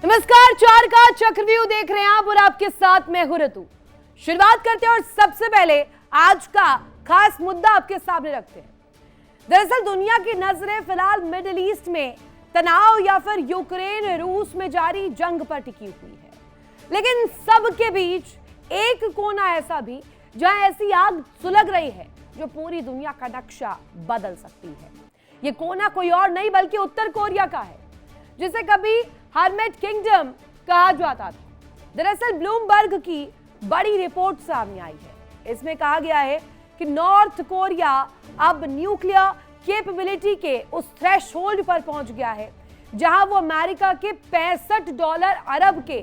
नमस्कार, चार का चक्रव्यूह देख रहे हैं आप और आपके साथ मैं हूं ऋतु। शुरुआत करते हैं और सबसे पहले आज का खास मुद्दा आपके सामने रखते हैं। दरअसल दुनिया की नजरें फिलहाल मिडिल ईस्ट में तनाव या फिर यूक्रेन रूस में जारी जंग पर टिकी हुई है, लेकिन सबके बीच एक कोना ऐसा भी जहां ऐसी आग सुलग रही है जो पूरी दुनिया का नक्शा बदल सकती है। ये कोना कोई और नहीं बल्कि उत्तर कोरिया का है, जिसे कभी हर्मिट किंगडम कहा जाता था। दरअसल ब्लूमबर्ग की बड़ी रिपोर्ट सामने आई है। इसमें कहा गया है कि नॉर्थ कोरिया अब न्यूक्लियर कैपेबिलिटी के उस थ्रेशोल्ड पर पहुंच गया है जहां वो अमेरिका के $65 अरब के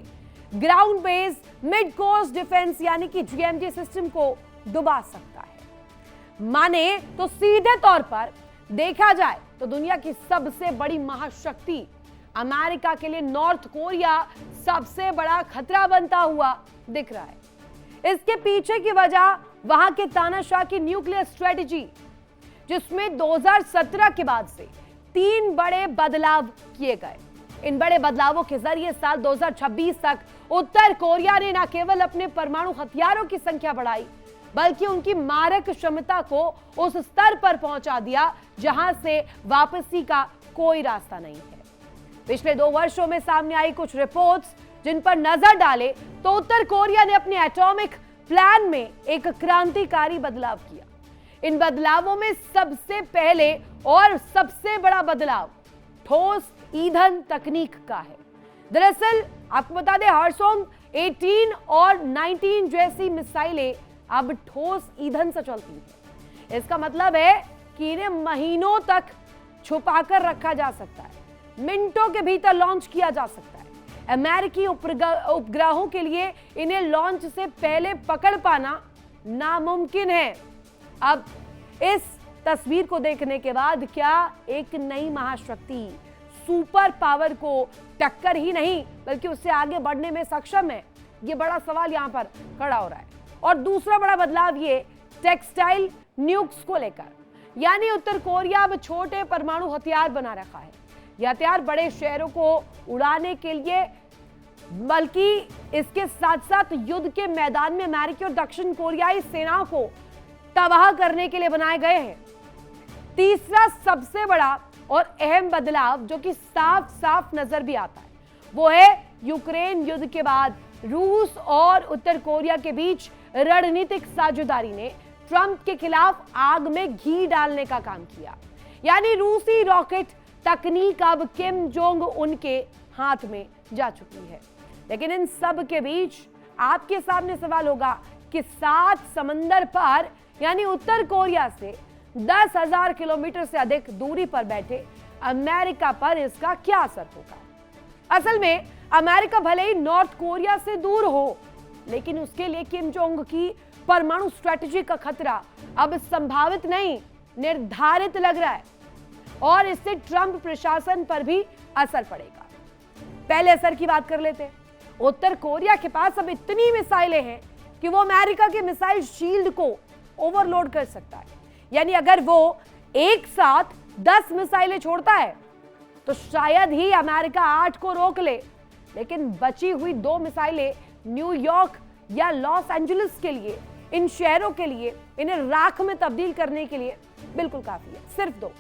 ground base mid course defence यानी कि जीएमडी सिस्टम को डुबा सकता है। माने तो सीधे तौर पर देखा जाए तो दुनिया की सबसे बड़ी महाशक्ति अमेरिका के लिए नॉर्थ कोरिया सबसे बड़ा खतरा बनता हुआ दिख रहा है। इसके पीछे की वजह वहां के तानाशाह की न्यूक्लियर स्ट्रेटजी, जिसमें 2017 के बाद से 3 बड़े बदलाव किए गए। इन बड़े बदलावों के जरिए साल 2026 तक उत्तर कोरिया ने न केवल अपने परमाणु हथियारों की संख्या बढ़ाई, बल्कि उनकी मारक क्षमता को उस स्तर पर पहुंचा दिया जहां से वापसी का कोई रास्ता नहीं है। पिछले 2 वर्षों में सामने आई कुछ रिपोर्ट्स जिन पर नजर डाले तो उत्तर कोरिया ने अपने एटॉमिक प्लान में एक क्रांतिकारी बदलाव किया। इन बदलावों में सबसे पहले और सबसे बड़ा बदलाव ठोस ईंधन तकनीक का है। दरअसल आपको बता दें, हवसोंग 18 और 19 जैसी मिसाइलें अब ठोस ईंधन से चलती हैं। इसका मतलब है कि इन्हें महीनों तक छुपाकर रखा जा सकता है, मिनटों के भीतर लॉन्च किया जा सकता है। अमेरिकी उपग्रहों के लिए इन्हें लॉन्च से पहले पकड़ पाना नामुमकिन है। अब इस तस्वीर को देखने के बाद क्या एक नई महाशक्ति सुपर पावर को टक्कर ही नहीं बल्कि उससे आगे बढ़ने में सक्षम है? ये बड़ा सवाल यहां पर खड़ा हो रहा है। और दूसरा बड़ा बदलाव ये टेक्सटाइल न्यूक्स को लेकर, यानी उत्तर कोरिया अब छोटे परमाणु हथियार बना रखा है। यह हथियार बड़े शहरों को उड़ाने के लिए, बल्कि इसके साथ साथ युद्ध के मैदान में अमेरिकी और दक्षिण कोरियाई सेनाओं को तबाह करने के लिए बनाए गए हैं। तीसरा सबसे बड़ा और अहम बदलाव जो कि साफ साफ नजर भी आता है, वो है यूक्रेन युद्ध के बाद रूस और उत्तर कोरिया के बीच रणनीतिक साझेदारी ने ट्रंप के खिलाफ आग में घी डालने का काम किया। यानी रूसी रॉकेट तकनीक अब किम जोंग उन के हाथ में जा चुकी है। लेकिन इन सब के बीच आपके सामने सवाल होगा कि 7 समंदर पार यानी उत्तर कोरिया से 10,000 किलोमीटर से अधिक दूरी पर बैठे अमेरिका पर इसका क्या असर होगा। असल में अमेरिका भले ही नॉर्थ कोरिया से दूर हो, लेकिन उसके लिए किम जोंग की परमाणु स्ट्रेटजी का खतरा अब संभावित नहीं, निर्धारित लग रहा है और इससे ट्रंप प्रशासन पर भी असर पड़ेगा। पहले असर की बात कर लेते हैं। उत्तर कोरिया के पास अब इतनी मिसाइलें हैं कि वो अमेरिका के मिसाइल शील्ड को ओवरलोड कर सकता है। यानी अगर वो एक साथ 10 मिसाइलें छोड़ता है तो शायद ही अमेरिका 8 को रोक ले, लेकिन बची हुई 2 मिसाइलें न्यूयॉर्क या लॉस एंजलिस के लिए, इन शहरों के लिए, इन्हें राख में तब्दील करने के लिए बिल्कुल काफी है, सिर्फ 2।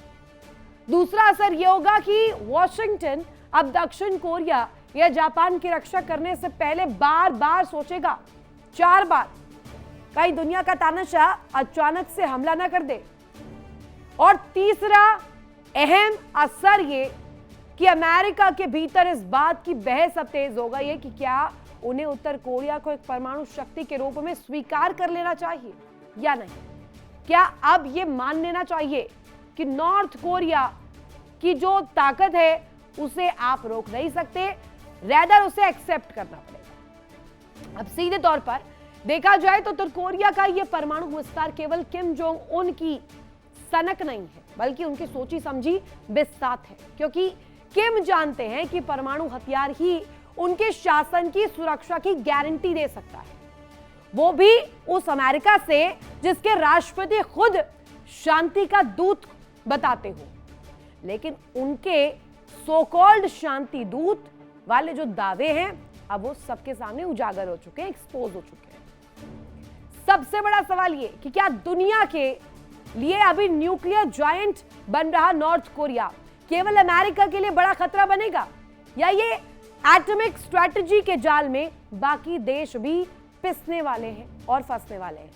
दूसरा असर यह होगा कि वॉशिंगटन अब दक्षिण कोरिया या जापान की रक्षा करने से पहले बार बार सोचेगा, 4 बार, कहीं दुनिया का तानाशाह अचानक से हमला ना कर दे। और तीसरा अहम असर ये कि अमेरिका के भीतर इस बात की बहस अब तेज हो गई है कि क्या उन्हें उत्तर कोरिया को एक परमाणु शक्ति के रूप में स्वीकार कर लेना चाहिए या नहीं। क्या अब यह मान लेना चाहिए कि नॉर्थ कोरिया की जो ताकत है उसे आप रोक नहीं सकते, रैदर उसे एक्सेप्ट करना पड़ेगा। अब सीधे तौर पर देखा जाए तो उत्तर कोरिया का यह परमाणु विस्तार केवल किम जोंग उन की सनक नहीं है, बल्कि उनकी सोची समझी बिस्सात है। क्योंकि किम जानते हैं कि परमाणु हथियार ही उनके शासन की सुरक्षा की गारंटी दे सकता है, वो भी उस अमेरिका से जिसके राष्ट्रपति खुद शांति का दूत बताते हो। लेकिन उनके सो कॉल्ड शांति दूत वाले जो दावे हैं अब वो सबके सामने उजागर हो चुके हैं, एक्सपोज हो चुके हैं। सबसे बड़ा सवाल ये कि क्या दुनिया के लिए अभी न्यूक्लियर जायंट बन रहा नॉर्थ कोरिया केवल अमेरिका के लिए बड़ा खतरा बनेगा, या ये एटॉमिक स्ट्रैटेजी के जाल में बाकी देश भी पिसने वाले हैं और फंसने वाले हैं?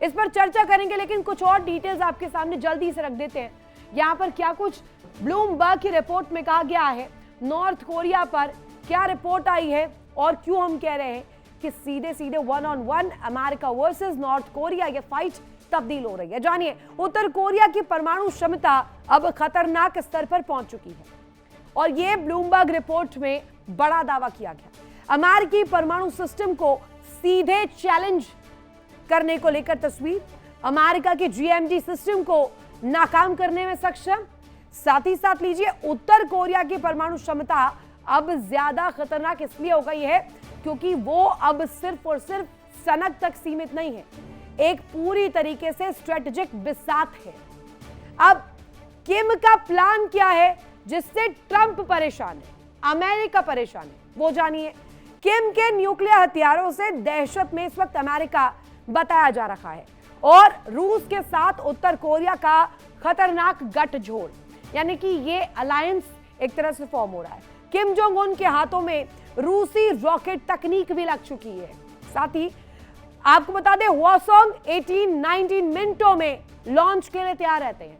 इस पर चर्चा करेंगे, लेकिन कुछ और डिटेल्स आपके सामने जल्दी से रख देते हैं। यहां पर क्या कुछ ब्लूमबर्ग की रिपोर्ट में कहा गया है, नॉर्थ कोरिया पर क्या रिपोर्ट आई है और क्यों हम कह रहे हैं कि सीधे सीधे 1-on-1 America versus north Korea ये फाइट तब्दील हो रही है। जानिए, उत्तर कोरिया की परमाणु क्षमता अब खतरनाक स्तर पर पहुंच चुकी है और यह ब्लूमबर्ग रिपोर्ट में बड़ा दावा किया गया। अमेरिकी परमाणु सिस्टम को सीधे चैलेंज करने को लेकर तस्वीर, अमेरिका के जीएमडी सिस्टम को नाकाम करने में सक्षम। साथ ही साथ लीजिए, उत्तर कोरिया की परमाणु क्षमता अब ज्यादा खतरनाक इसलिए हो गई है क्योंकि वो अब सिर्फ और सिर्फ सनक तक सीमित नहीं है, एक पूरी तरीके से स्ट्रेटेजिक बिसात है। अब किम का प्लान क्या है जिससे ट्रंप परेशान है, अमेरिका परेशान है, वो जानिए। किम के न्यूक्लियर हथियारों से दहशत में इस वक्त अमेरिका बताया जा रहा है और रूस के साथ उत्तर कोरिया का खतरनाक गठजोड़, यानी कि ये अलायंस एक तरह से फॉर्म हो रहा है। किम जोंग उन के हाथों में रूसी रॉकेट तकनीक भी लग चुकी है। साथ ही आपको बता दें, हवासोंग 18-19 मिनटों में लॉन्च के लिए तैयार रहते हैं।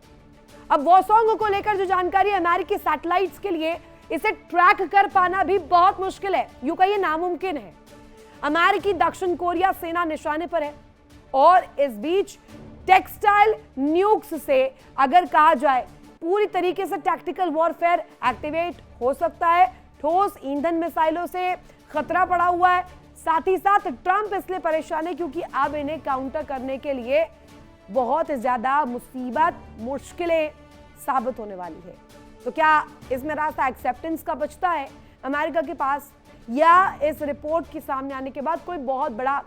अब हवासोंग को लेकर जो जानकारी अमेरिकी सैटेलाइट्स के लिए इसे ट्रैक कर पाना भी बहुत मुश्किल है, यूं कहिए नामुमकिन है। अमेरिकी दक्षिण कोरिया सेना निशाने पर है और इस बीच टेक्सटाइल न्यूक्स से अगर कहा जाए पूरी तरीके से टैक्टिकल वॉरफेयर एक्टिवेट हो सकता है। ठोस ईंधन मिसाइलों से खतरा पड़ा हुआ है। साथ ही साथ ट्रंप इसलिए परेशान है क्योंकि अब इन्हें काउंटर करने के लिए बहुत ज्यादा मुसीबत, मुश्किलें साबित होने वाली है। तो क्या इसमें रास्ता एक्सेप्टेंस का बचता है अमेरिका के पास, या इस रिपोर्ट के सामने आने के बाद कोई बहुत बड़ा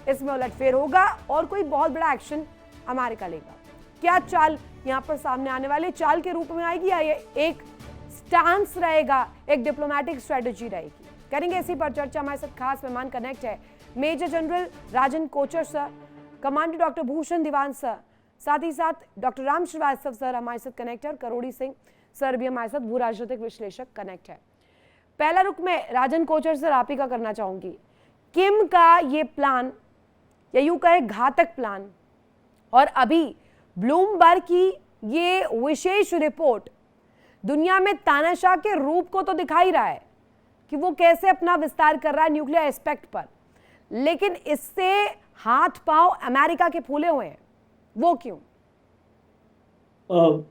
इसमें उलटफेर होगा और कोई बहुत बड़ा एक्शन अमेरिका लेगा? क्या चाल यहां पर सामने आने वाले चाल के रूप में आएगी या ये एक स्टांस रहेगा, एक डिप्लोमेटिक स्ट्रेटेजी रहेगी? करेंगे इसी पर चर्चा। हमारे साथ खास मेहमान कनेक्ट है major general Rajan Kochar sir, commander doctor Bhushan Diwan sir, साथ ही साथ डॉक्टर राम श्रीवास्तव सर हमारे साथ कनेक्ट है, करोड़ी सिंह सर भी हमारे साथ भू राजनीतिक विश्लेषक कनेक्ट है। पहला रुख में राजन कोचर सर आप ही का करना चाहूंगी। किम का ये प्लान, या यूं कहे घातक प्लान, और अभी ब्लूमबर्ग की ये विशेष रिपोर्ट दुनिया में तानाशाह के रूप को तो दिखा ही रहा है कि वो कैसे अपना विस्तार कर रहा है न्यूक्लियर एस्पेक्ट पर, लेकिन इससे हाथ पांव अमेरिका के फूले हुए हैं, वो क्यों?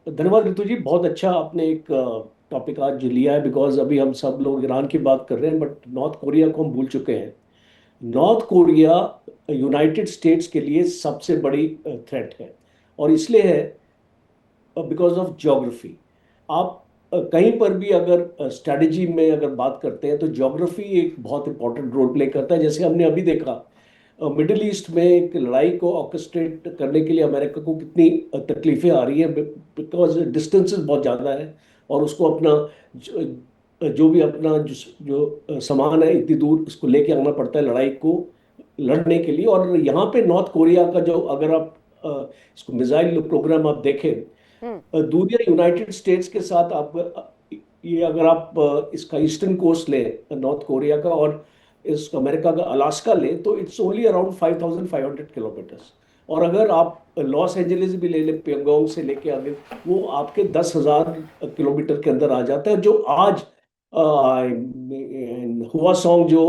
धन्यवाद ऋतु जी, बहुत अच्छा आपने एक टॉपिक आज लिया है। बिकॉज अभी हम सब लोग ईरान की बात कर रहे हैं बट नॉर्थ कोरिया को हम भूल चुके हैं। नॉर्थ कोरिया यूनाइटेड स्टेट्स के लिए सबसे बड़ी थ्रेट है और इसलिए है बिकॉज ऑफ ज्योग्राफी। आप कहीं पर भी अगर स्ट्रेटजी में अगर बात करते हैं तो ज्योग्राफी एक बहुत इंपॉर्टेंट रोल प्ले करता है। जैसे हमने अभी देखा मिडिल ईस्ट में एक लड़ाई को ऑर्केस्ट्रेट करने के लिए अमेरिका को कितनी तकलीफें आ रही है, बिकॉज डिस्टेंसेस बहुत ज़्यादा है और उसको अपना जो भी अपना जो सामान है इतनी दूर उसको लेके आना पड़ता है लड़ाई को लड़ने के लिए। और यहाँ पे नॉर्थ कोरिया का जो अगर आप इसको मिसाइल प्रोग्राम आप देखें, दूरिया यूनाइटेड स्टेट्स के साथ आप ये अगर आप इसका ईस्टर्न कोस्ट ले नॉर्थ कोरिया का और इस अमेरिका का अलास्का ले तो इट्स ओनली अराउंड 5500 किलोमीटर्स। और अगर आप लॉस एंजलिस भी ले लें प्योंगयांग से लेके आगे, वो आपके 10,000 किलोमीटर के अंदर आ जाता है। जो आज हुआसोंग जो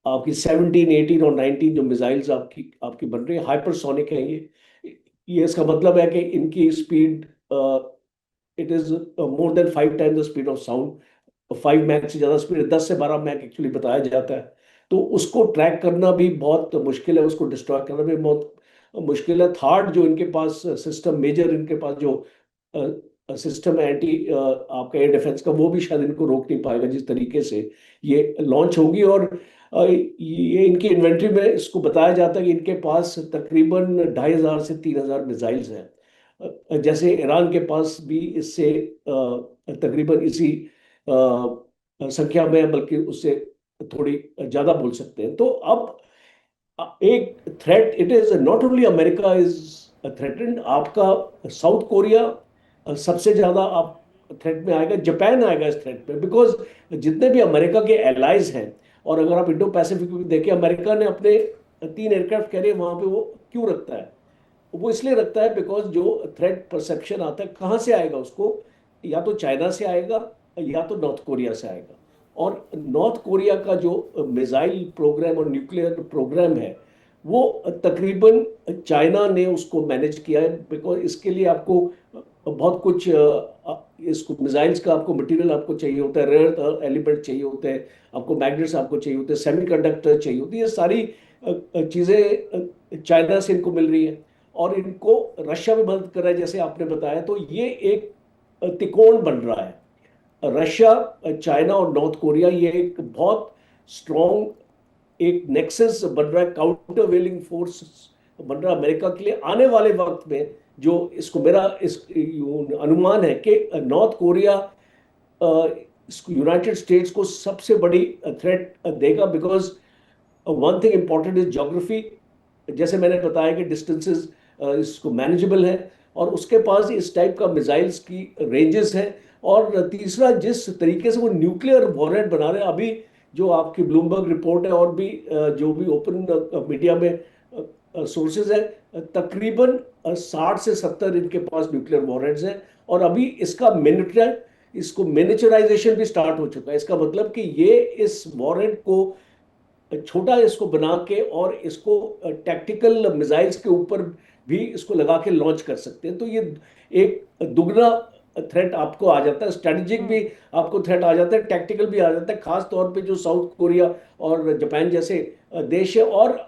आपकी 17, 18 और 19 जो मिसाइल्स आपकी बन रही है हाइपरसोनिक है। ये इसका मतलब है कि इनकी speed it is more than 5 times the speed of sound. 5 Mach से ज़्यादा स्पीड, 10 से 12 मैक एक्चुअली बताया जाता है। तो उसको ट्रैक करना भी बहुत मुश्किल है, उसको डिस्ट्रॉय करना भी बहुत मुश्किल है। थर्ड जो इनके पास सिस्टम, मेजर इनके पास जो सिस्टम है एंटी आपका एयर डिफेंस का, वो भी शायद इनको रोक नहीं पाएगा जिस तरीके से ये लॉन्च होगी। और ये इनकी इन्वेंट्री में इसको बताया जाता है कि इनके पास तकरीबन 2500 से 3000 मिसाइल्स हैं। जैसे ईरान के पास भी इससे तकरीबन इसी संख्या में, बल्कि उससे थोड़ी ज्यादा बोल सकते हैं। तो अब एक threat, it is not only America is threatened, आपका साउथ कोरिया सबसे ज्यादा आप थ्रेट में आएगा, जापान आएगा इस थ्रेट में, बिकॉज जितने भी अमेरिका के एलाइज हैं, और अगर आप इंडो पैसिफिक में देखें, अमेरिका ने अपने 3 एयरक्राफ्ट कैरियर वहां पे वो क्यों रखता है? वो इसलिए रखता है बिकॉज जो थ्रेट परसेप्शन आता है कहाँ से आएगा उसको, या तो चाइना से आएगा या तो नॉर्थ कोरिया से आएगा। और नॉर्थ कोरिया का जो मिसाइल प्रोग्राम और न्यूक्लियर प्रोग्राम है, वो तकरीबन चाइना ने उसको मैनेज किया है, बिकॉज इसके लिए आपको बहुत कुछ इसको मिसाइल्स का आपको मटेरियल आपको चाहिए होता है, रेयर एलिमेंट चाहिए होते हैं, आपको मैग्नेट्स आपको चाहिए होते हैं, सेमीकंडक्टर चाहिए होती है, ये सारी चीज़ें चाइना से इनको मिल रही है, और इनको रशिया में मदद कर रहा है जैसे आपने बताया। तो ये एक त्रिकोण बन रहा है, रशिया, चाइना और नॉर्थ कोरिया, ये एक बहुत स्ट्रॉन्ग एक नेक्सस बन रहा है, काउंटर वेलिंग फोर्स बन रहा है अमेरिका के लिए आने वाले वक्त में। जो इसको मेरा इस अनुमान है कि नॉर्थ कोरिया इसको यूनाइटेड स्टेट्स को सबसे बड़ी थ्रेट देगा, because one thing important is geography. जैसे मैंने बताया कि डिस्टेंसेस इसको मैनेजेबल है, और उसके पास इस टाइप का मिसाइल्स की रेंजेस है। और तीसरा, जिस तरीके से वो न्यूक्लियर वॉरेंट बना रहे हैं अभी, जो आपकी ब्लूमबर्ग रिपोर्ट है और भी जो भी ओपन मीडिया में सोर्सेज है, तकरीबन 60 से 70 इनके पास न्यूक्लियर वॉरेंट्स हैं। और अभी इसको मिनिचराइजेशन भी स्टार्ट हो चुका है। इसका मतलब कि ये इस वॉरेंट को छोटा इसको बना के और इसको टैक्टिकल मिसाइल्स के ऊपर भी इसको लगा के लॉन्च कर सकते हैं। तो ये एक दुगना थ्रेट आपको आ जाता है, स्ट्रेटेजिक भी आपको थ्रेट आ जाता है, टैक्टिकल भी आ जाता है, खास तौर पे जो साउथ कोरिया और जापान जैसे देश है। और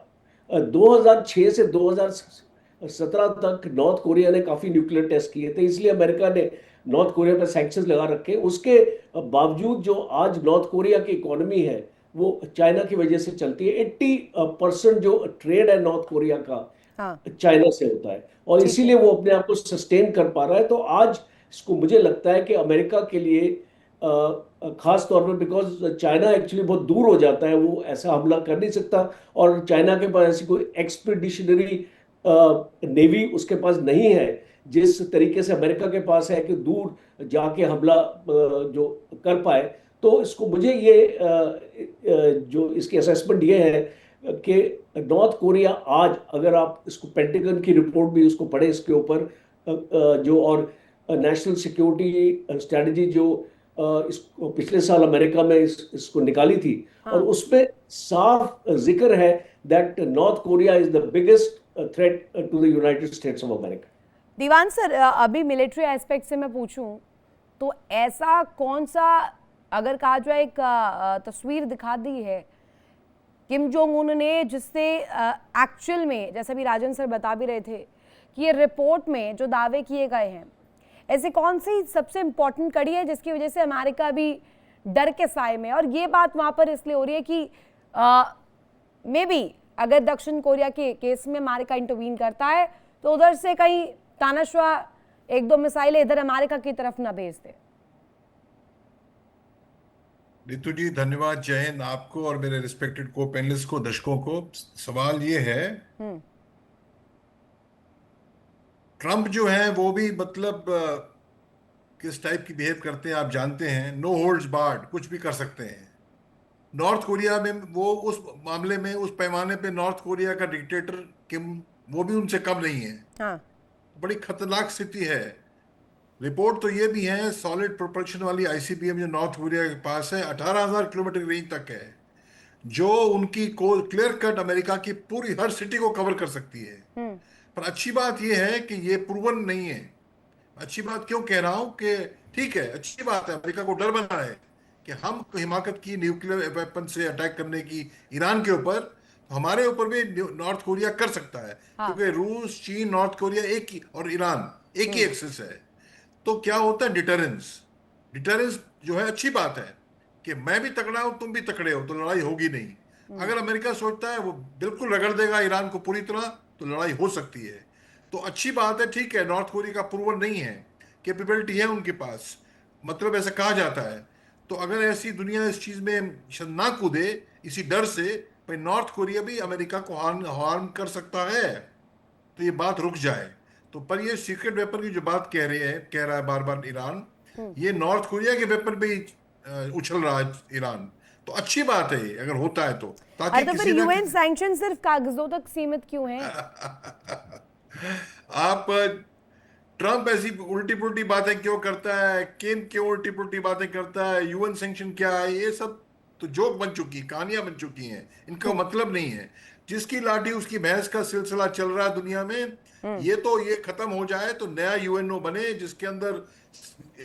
2006 से 2017 तक नॉर्थ कोरिया ने काफी न्यूक्लियर टेस्ट किए थे, इसलिए अमेरिका ने नॉर्थ कोरिया पर सैंक्शंस लगा रखे। उसके बावजूद जो आज नॉर्थ कोरिया की इकोनॉमी है वो चाइना की वजह से चलती है। 80% जो ट्रेड है नॉर्थ कोरिया का हाँ, चाइना से होता है, और ठीक है। इसीलिए वो अपने आप को सस्टेन कर पा रहा है। तो आज इसको मुझे लगता है कि अमेरिका के लिए खास तौर पर, बिकॉज चाइना एक्चुअली बहुत दूर हो जाता है, वो ऐसा हमला कर नहीं सकता, और चाइना के पास ऐसी कोई एक्सपीडिशनरी नेवी उसके पास नहीं है जिस तरीके से अमेरिका के पास है कि दूर जाके हमला जो कर पाए। तो इसको मुझे ये जो इसकी असेसमेंट ये है कि नॉर्थ कोरिया आज, अगर आप इसको पेंटागन की रिपोर्ट भी उसको पढ़े इसके ऊपर, जो और नेशनल सिक्योरिटी स्ट्रेटजी जो इसको पिछले साल अमेरिका में इसको निकाली थी, और हाँ, उसमें साफ जिक्र है that North Korea is the biggest threat to the United States of America. Diwan sir, अभी मिलिट्री एस्पेक्ट से मैं पूछूं तो ऐसा कौन सा, अगर कहा जाए एक तस्वीर दिखा दी है किम जोंग उन ने, जिससे एक्चुअल में, जैसा भी राजन सर बता भी रहे थे कि ये रिपोर्ट में जो दावे किए गए हैं, ऐसी कौन सी सबसे इंपॉर्टेंट कड़ी है जिसकी वजह से अमेरिका भी डर के साए में? और ये बात वहां पर इसलिए हो रही है कि मे बी अगर दक्षिण कोरिया के केस में अमेरिका इंटरवीन करता है तो उधर से कहीं तानाशाह 1-2 मिसाइलें इधर अमेरिका की तरफ ना भेज दे। रितु जी, धन्यवाद। जय हिंद आपको और मेरे रिस्पेक्टेड को पैनलिस्ट को, दर्शकों को। सवाल ये है, ट्रंप जो है वो भी मतलब किस टाइप की बिहेव करते हैं आप जानते हैं। नो होल्ड्स बार्ड, कुछ भी कर सकते हैं। नॉर्थ कोरिया में वो उस मामले में, उस पैमाने पे नॉर्थ कोरिया का डिक्टेटर किम, वो भी उनसे कम नहीं है। हाँ, बड़ी खतरनाक स्थिति है। रिपोर्ट तो ये भी है, सॉलिड प्रोपल्शन वाली आईसीबीएम जो नॉर्थ कोरिया के पास है 18,000 किलोमीटर रेंज तक है, जो उनकी को क्लियर कट अमेरिका की पूरी हर सिटी को कवर कर सकती है। पर अच्छी बात यह है कि ये प्रूवन नहीं है। अच्छी बात क्यों कह रहा हूं कि ठीक है, अच्छी बात है, अमेरिका को डर बना है कि हम हिमाकत की न्यूक्लियर वेपन से अटैक करने की ईरान के ऊपर, तो हमारे ऊपर भी नॉर्थ कोरिया कर सकता है। हाँ, क्योंकि रूस, चीन, नॉर्थ कोरिया एक ही, और ईरान एक ही एक्सिस है। तो क्या होता है, डिटरेंस। डिटरेंस जो है अच्छी बात है कि मैं भी तकड़ा हूं, तुम भी तकड़े हो, तो लड़ाई होगी नहीं। अगर अमेरिका सोचता है वो बिल्कुल रगड़ देगा ईरान को पूरी तरह, तो लड़ाई हो सकती है। तो अच्छी बात है, ठीक है, नॉर्थ कोरिया का प्रूवन नहीं है, कैपेबिलिटी है उनके पास, मतलब ऐसा कहा जाता है। तो अगर ऐसी दुनिया इस चीज में ना कूदे इसी डर से, भाई नॉर्थ कोरिया भी अमेरिका को हार्म हार्म कर सकता है, तो ये बात रुक जाए। तो पर ये सीक्रेट वेपन की जो बात कह रहा है बार बार ईरान, ये नॉर्थ कोरिया के वेपन पे ही उछल रहा है ईरान। तो अच्छी बात है ये अगर होता है तो, ताकि अरे तो फिर किसी ना यूएन किसी सैंक्शन सिर्फ कागजों तक सीमित क्यों है? आप ट्रम्प ऐसी उल्टी पुल्टी बातें क्यों करता है, किम क्यों उल्टी पुल्टी बातें करता है, यूएन सैंक्शन क्या है, ये सब तो जोक बन चुकी, कहानियां बन चुकी हैं, इनका मतलब नहीं है। जिसकी लाठी उसकी भैंस का सिलसिला चल रहा है दुनिया में। ये तो ये खत्म हो जाए तो नया यूएनओ बने जिसके अंदर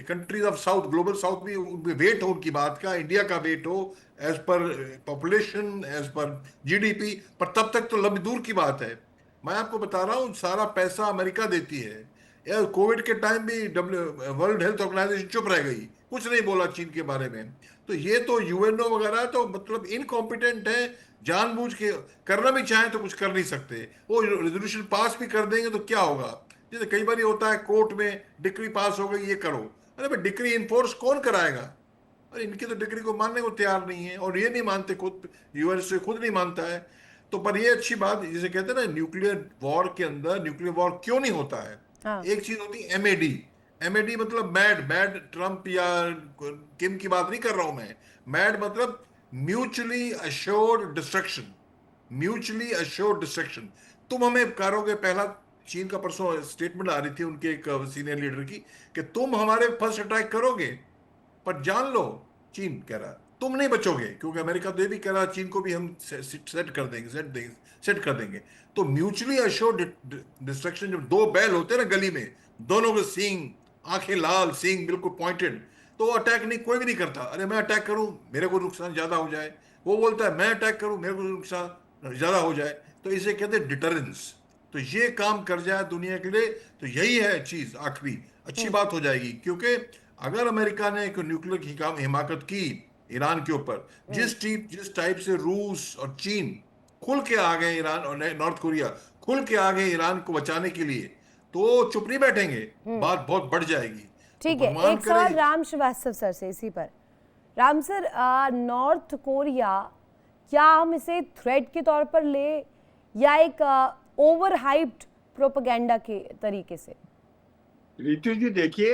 countries of south, global south भी उनके वेट हो, उनकी बात का, इंडिया का वेट हो as per population, as per GDP. पर तब तक तो लंबी दूर की बात है। मैं आपको बता रहा हूँ सारा पैसा अमेरिका देती है। यार कोविड के टाइम भी वर्ल्ड हेल्थ ऑर्गेनाइजेशन चुप रह गई, कुछ नहीं बोला चीन के बारे में। तो ये तो यूएनओ वगैरह तो मतलब इनकॉम्पिटेंट है, जानबूझ के करना भी चाहे तो कुछ कर नहीं सकते। वो रेजोल्यूशन पास भी कर देंगे तो क्या होगा, जैसे कई बार होता है कोर्ट में डिक्री पास हो गई ये करो, अरे भाई डिक्री इन्फोर्स कौन कराएगा? अरे इनकी तो डिग्री को मानने को तैयार नहीं है, और ये नहीं मानते खुद, यूएस से खुद नहीं मानता है। तो पर ये अच्छी बात, जिसे कहते हैं ना न्यूक्लियर वॉर के अंदर न्यूक्लियर वॉर क्यों नहीं होता है। हाँ। एक चीज होती है एमएडी, एमएडी मतलब मैड, मैड ट्रम्प या किम की बात नहीं कर रहा हूं मैं। मैड मतलब mutually assured destruction, mutually assured destruction. तुम हमें करोगे, पहला चीन का परसों स्टेटमेंट आ रही थी उनके एक सीनियर लीडर की, कि तुम हमारे फर्स्ट अटैक करोगे, पर जान लो, चीन कह रहा तुम नहीं बचोगे, क्योंकि अमेरिका तो ये भी कह रहा चीन को भी हम सेट कर देंगे, सेट कर देंगे। तो म्यूचुअली अश्योर्ड डिस्ट्रक्शन, जब दो बैल होते हैं ना गली में, दोनों के सींग, आंखें लाल, सींग बिल्कुल पॉइंटेड, तो अटैक नहीं, कोई भी नहीं करता। अरे मैं अटैक करूं मेरे को नुकसान ज्यादा हो जाए, वो बोलता है मैं अटैक करूं मेरे को नुकसान ज्यादा हो जाए। तो इसे कहते हैं डिटरेंस। तो ये काम कर जाए दुनिया के लिए तो यही है चीज, आखिरी अच्छी बात हो जाएगी। क्योंकि अगर अमेरिका ने एक न्यूक्लियर की हिमाकत की ईरान के ऊपर, जिस टाइप से रूस और चीन खुल के आ गए, ईरान और नॉर्थ कोरिया खुल के आ गए ईरान को बचाने के लिए, तो चुप नहीं बैठेंगे, बात बहुत बढ़ जाएगी। तो ठीक है, भगवान एक सवाल करे। राम श्रीवास्तव सर से इसी पर। राम सर, नॉर्थ कोरिया, क्या हम इसे थ्रेट के तौर पर ले या एक ओवर हाइप्ड प्रोपेगेंडा के तरीके से? रितु जी देखिए,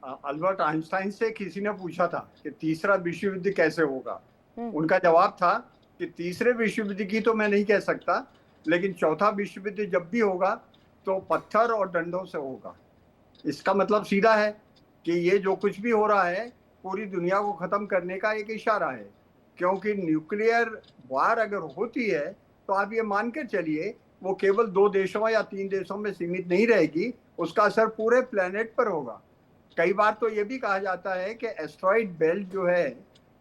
अल्बर्ट आइंस्टाइन से किसी ने पूछा था कि तीसरा विश्व युद्ध कैसे होगा। उनका जवाब था कि तीसरे विश्व युद्ध की तो मैं नहीं कह सकता, लेकिन चौथा विश्व युद्ध जब भी होगा तो पत्थर और डंडों से होगा। इसका मतलब सीधा है कि ये जो कुछ भी हो रहा है पूरी दुनिया को खत्म करने का एक इशारा है। क्योंकि न्यूक्लियर वार अगर होती है तो आप ये मान कर चलिए वो केवल 2 देशों या 3 देशों में सीमित नहीं रहेगी, उसका असर पूरे प्लेनेट पर होगा। कई बार तो ये भी कहा जाता है कि एस्ट्रॉइड बेल्ट जो है,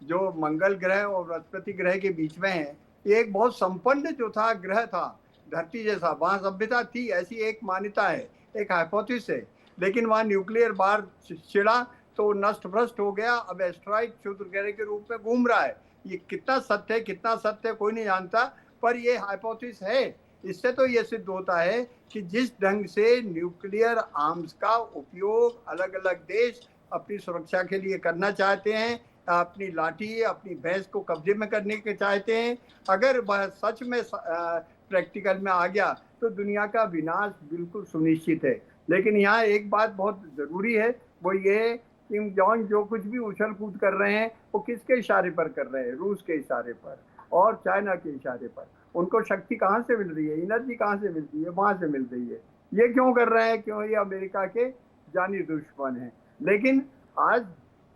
जो मंगल ग्रह और बृहस्पति ग्रह के बीच में है, ये एक बहुत संपन्न जो था ग्रह था, धरती जैसा, वहां सभ्यता थी, ऐसी एक मान्यता है, एक हाइपोथेसिस है। लेकिन वहां न्यूक्लियर बार छिड़ा तो नष्ट भ्रष्ट हो गया, अब एस्ट्रॉइड क्षुद्र ग्रह के रूप में घूम रहा है। ये कितना सत्य है कितना सत्य है कोई नहीं जानता, पर ये हाइपोथेसिस है। इससे तो ये सिद्ध होता है कि जिस ढंग से न्यूक्लियर आर्म्स का उपयोग अलग अलग देश अपनी सुरक्षा के लिए करना चाहते हैं, अपनी लाठी, अपनी भैंस को कब्जे में करने के चाहते हैं, अगर वह सच में प्रैक्टिकल में आ गया तो दुनिया का विनाश बिल्कुल सुनिश्चित है। लेकिन यहाँ एक बात बहुत जरूरी है, वो ये किम जॉन्ग जो कुछ भी उछल कूद कर रहे हैं वो किसके इशारे पर कर रहे हैं? रूस के इशारे पर और चाइना के इशारे पर। उनको शक्ति कहाँ से मिल रही है, एनर्जी कहाँ से मिलती है? वहां से मिल रही है। ये क्यों कर रहे हैं? क्यों? ये अमेरिका के जानी दुश्मन हैं। लेकिन आज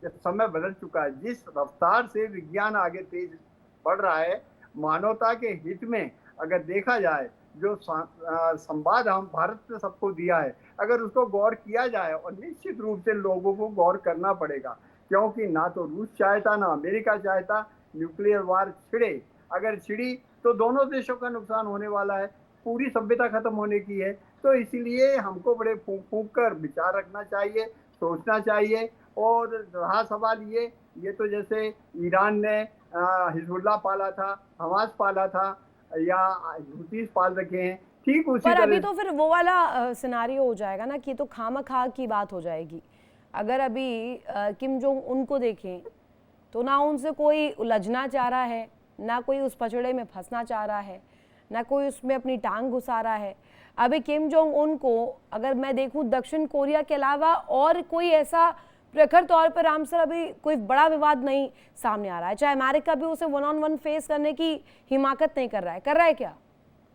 समय बदल चुका है, जिस रफ्तार से विज्ञान आगे तेज बढ़ रहा है, मानवता के हित में अगर देखा जाए, जो संवाद हम भारत ने सबको दिया है, अगर उसको गौर किया जाए, और निश्चित रूप से लोगों को गौर करना पड़ेगा, क्योंकि ना तो रूस चाहता ना अमेरिका चाहता न्यूक्लियर वार छिड़े। अगर छिड़ी तो दोनों देशों का नुकसान होने वाला है, पूरी सभ्यता खत्म होने की है। तो इसीलिए हमको बड़े फूंक फूंक कर विचार रखना चाहिए, सोचना चाहिए। और रहा सवाल ये तो जैसे ईरान ने हिजबुल्लाह पाला था, हमास पाला था, या हुतीस पाल रखे हैं, ठीक उसी पर तरह। अभी तो फिर वो वाला सिनारियो हो जाएगा ना कि तो खामखा की बात हो जाएगी। अगर अभी किम जोंग उन को देखें तो ना उनसे कोई उलझना चाह रहा है, ना कोई उस पचड़े में फंसना चाह रहा है, ना कोई उसमें अपनी टांग घुसा रहा है। अभी किम जोंग उन को अगर मैं देखूं दक्षिण कोरिया के अलावा और कोई ऐसा प्रखर तौर पर राम सर अभी कोई बड़ा विवाद नहीं सामने आ रहा है। चाहे अमेरिका भी उसे वन ऑन वन फेस करने की हिमाकत नहीं कर रहा है क्या?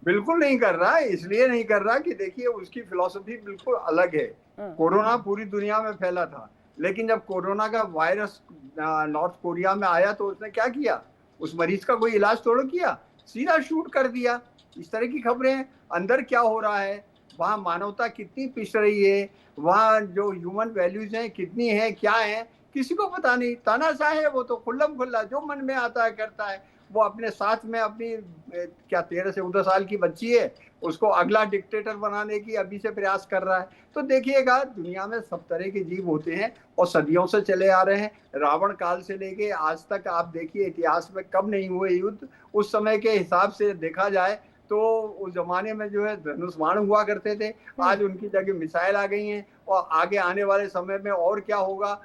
बिल्कुल नहीं कर रहा है। इसलिए नहीं कर रहा कि देखिए उसकी फिलॉसफी बिल्कुल अलग है। कोरोना पूरी दुनिया में फैला था, लेकिन जब कोरोना का वायरस नॉर्थ कोरिया में आया तो उसने क्या किया, उस मरीज का कोई इलाज थोड़ा किया, सीधा शूट कर दिया। इस तरह की खबरें, अंदर क्या हो रहा है, वहाँ मानवता कितनी पिछ रही है, वहाँ जो ह्यूमन वैल्यूज हैं कितनी है, क्या है, किसी को पता नहीं। तानाशाह है वो तो खुल्लम खुल्ला जो मन में आता है करता है। वो अपने साथ में अपनी क्या 13 से 14 साल की बच्ची है, उसको अगला डिक्टेटर बनाने की अभी से प्रयास कर रहा है। तो देखिएगा दुनिया में सब तरह के जीव होते हैं और सदियों से चले आ रहे हैं। रावण काल से लेके आज तक आप देखिए इतिहास में कब नहीं हुए युद्ध। उस समय के हिसाब से देखा जाए तो उस जमाने में जो है धनुष बाण हुआ करते थे, आज उनकी जगह मिसाइल आ गई हैं और आगे आने वाले समय में और क्या होगा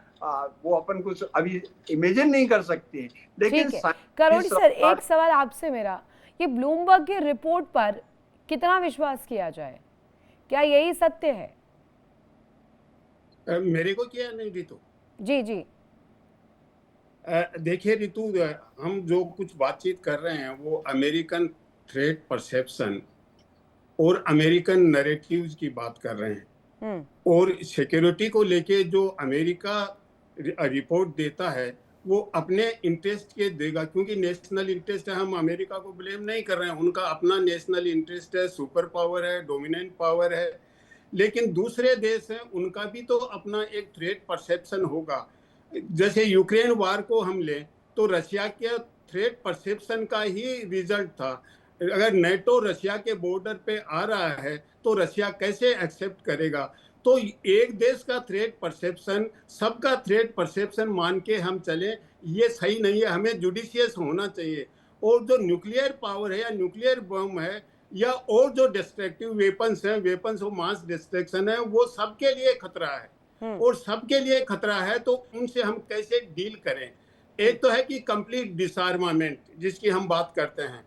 वो अपन कुछ अभी इमेजिन नहीं कर सकते। लेकिन करोड़ी सर, एक सवाल आपसे मेरा, ये ब्लूमबर्ग की रिपोर्ट पर कितना विश्वास किया जाए, क्या यही सत्य है? मेरे को क्या नहीं रितु? जी जी देखिए रितु, हम जो कुछ बातचीत कर रहे हैं वो अमेरिकन थ्रेट परसेप्शन और अमेरिकन नैरेटिव्स की बात कर रहे हैं। और सिक्योरिटी को लेके जो अमेरिका रिपोर्ट देता है वो अपने इंटरेस्ट के देगा, क्योंकि नेशनल इंटरेस्ट है। हम अमेरिका को ब्लेम नहीं कर रहे हैं, उनका अपना नेशनल इंटरेस्ट है, सुपर पावर है, डोमिनेंट पावर है। लेकिन दूसरे देश हैं, उनका भी तो अपना एक थ्रेट परसेप्शन होगा। जैसे यूक्रेन वार को हम लें तो रशिया के थ्रेट परसेप्शन का ही रिजल्ट था। अगर नेटो रशिया के बॉर्डर पे आ रहा है तो रशिया कैसे एक्सेप्ट करेगा? तो एक देश का थ्रेट परसेप्शन सबका थ्रेट परसेप्शन मान के हम चले, ये सही नहीं है। हमें जुडिशियस होना चाहिए। और जो न्यूक्लियर पावर है या न्यूक्लियर बम है या और जो डिस्ट्रक्टिव वेपन्स हैं, वेपन्स ऑफ मास डिस्ट्रक्शन है, वो सबके लिए खतरा है। और सबके लिए खतरा है तो उनसे हम कैसे डील करें? एक तो है कि कंप्लीट डिसआर्मामेंट जिसकी हम बात करते हैं,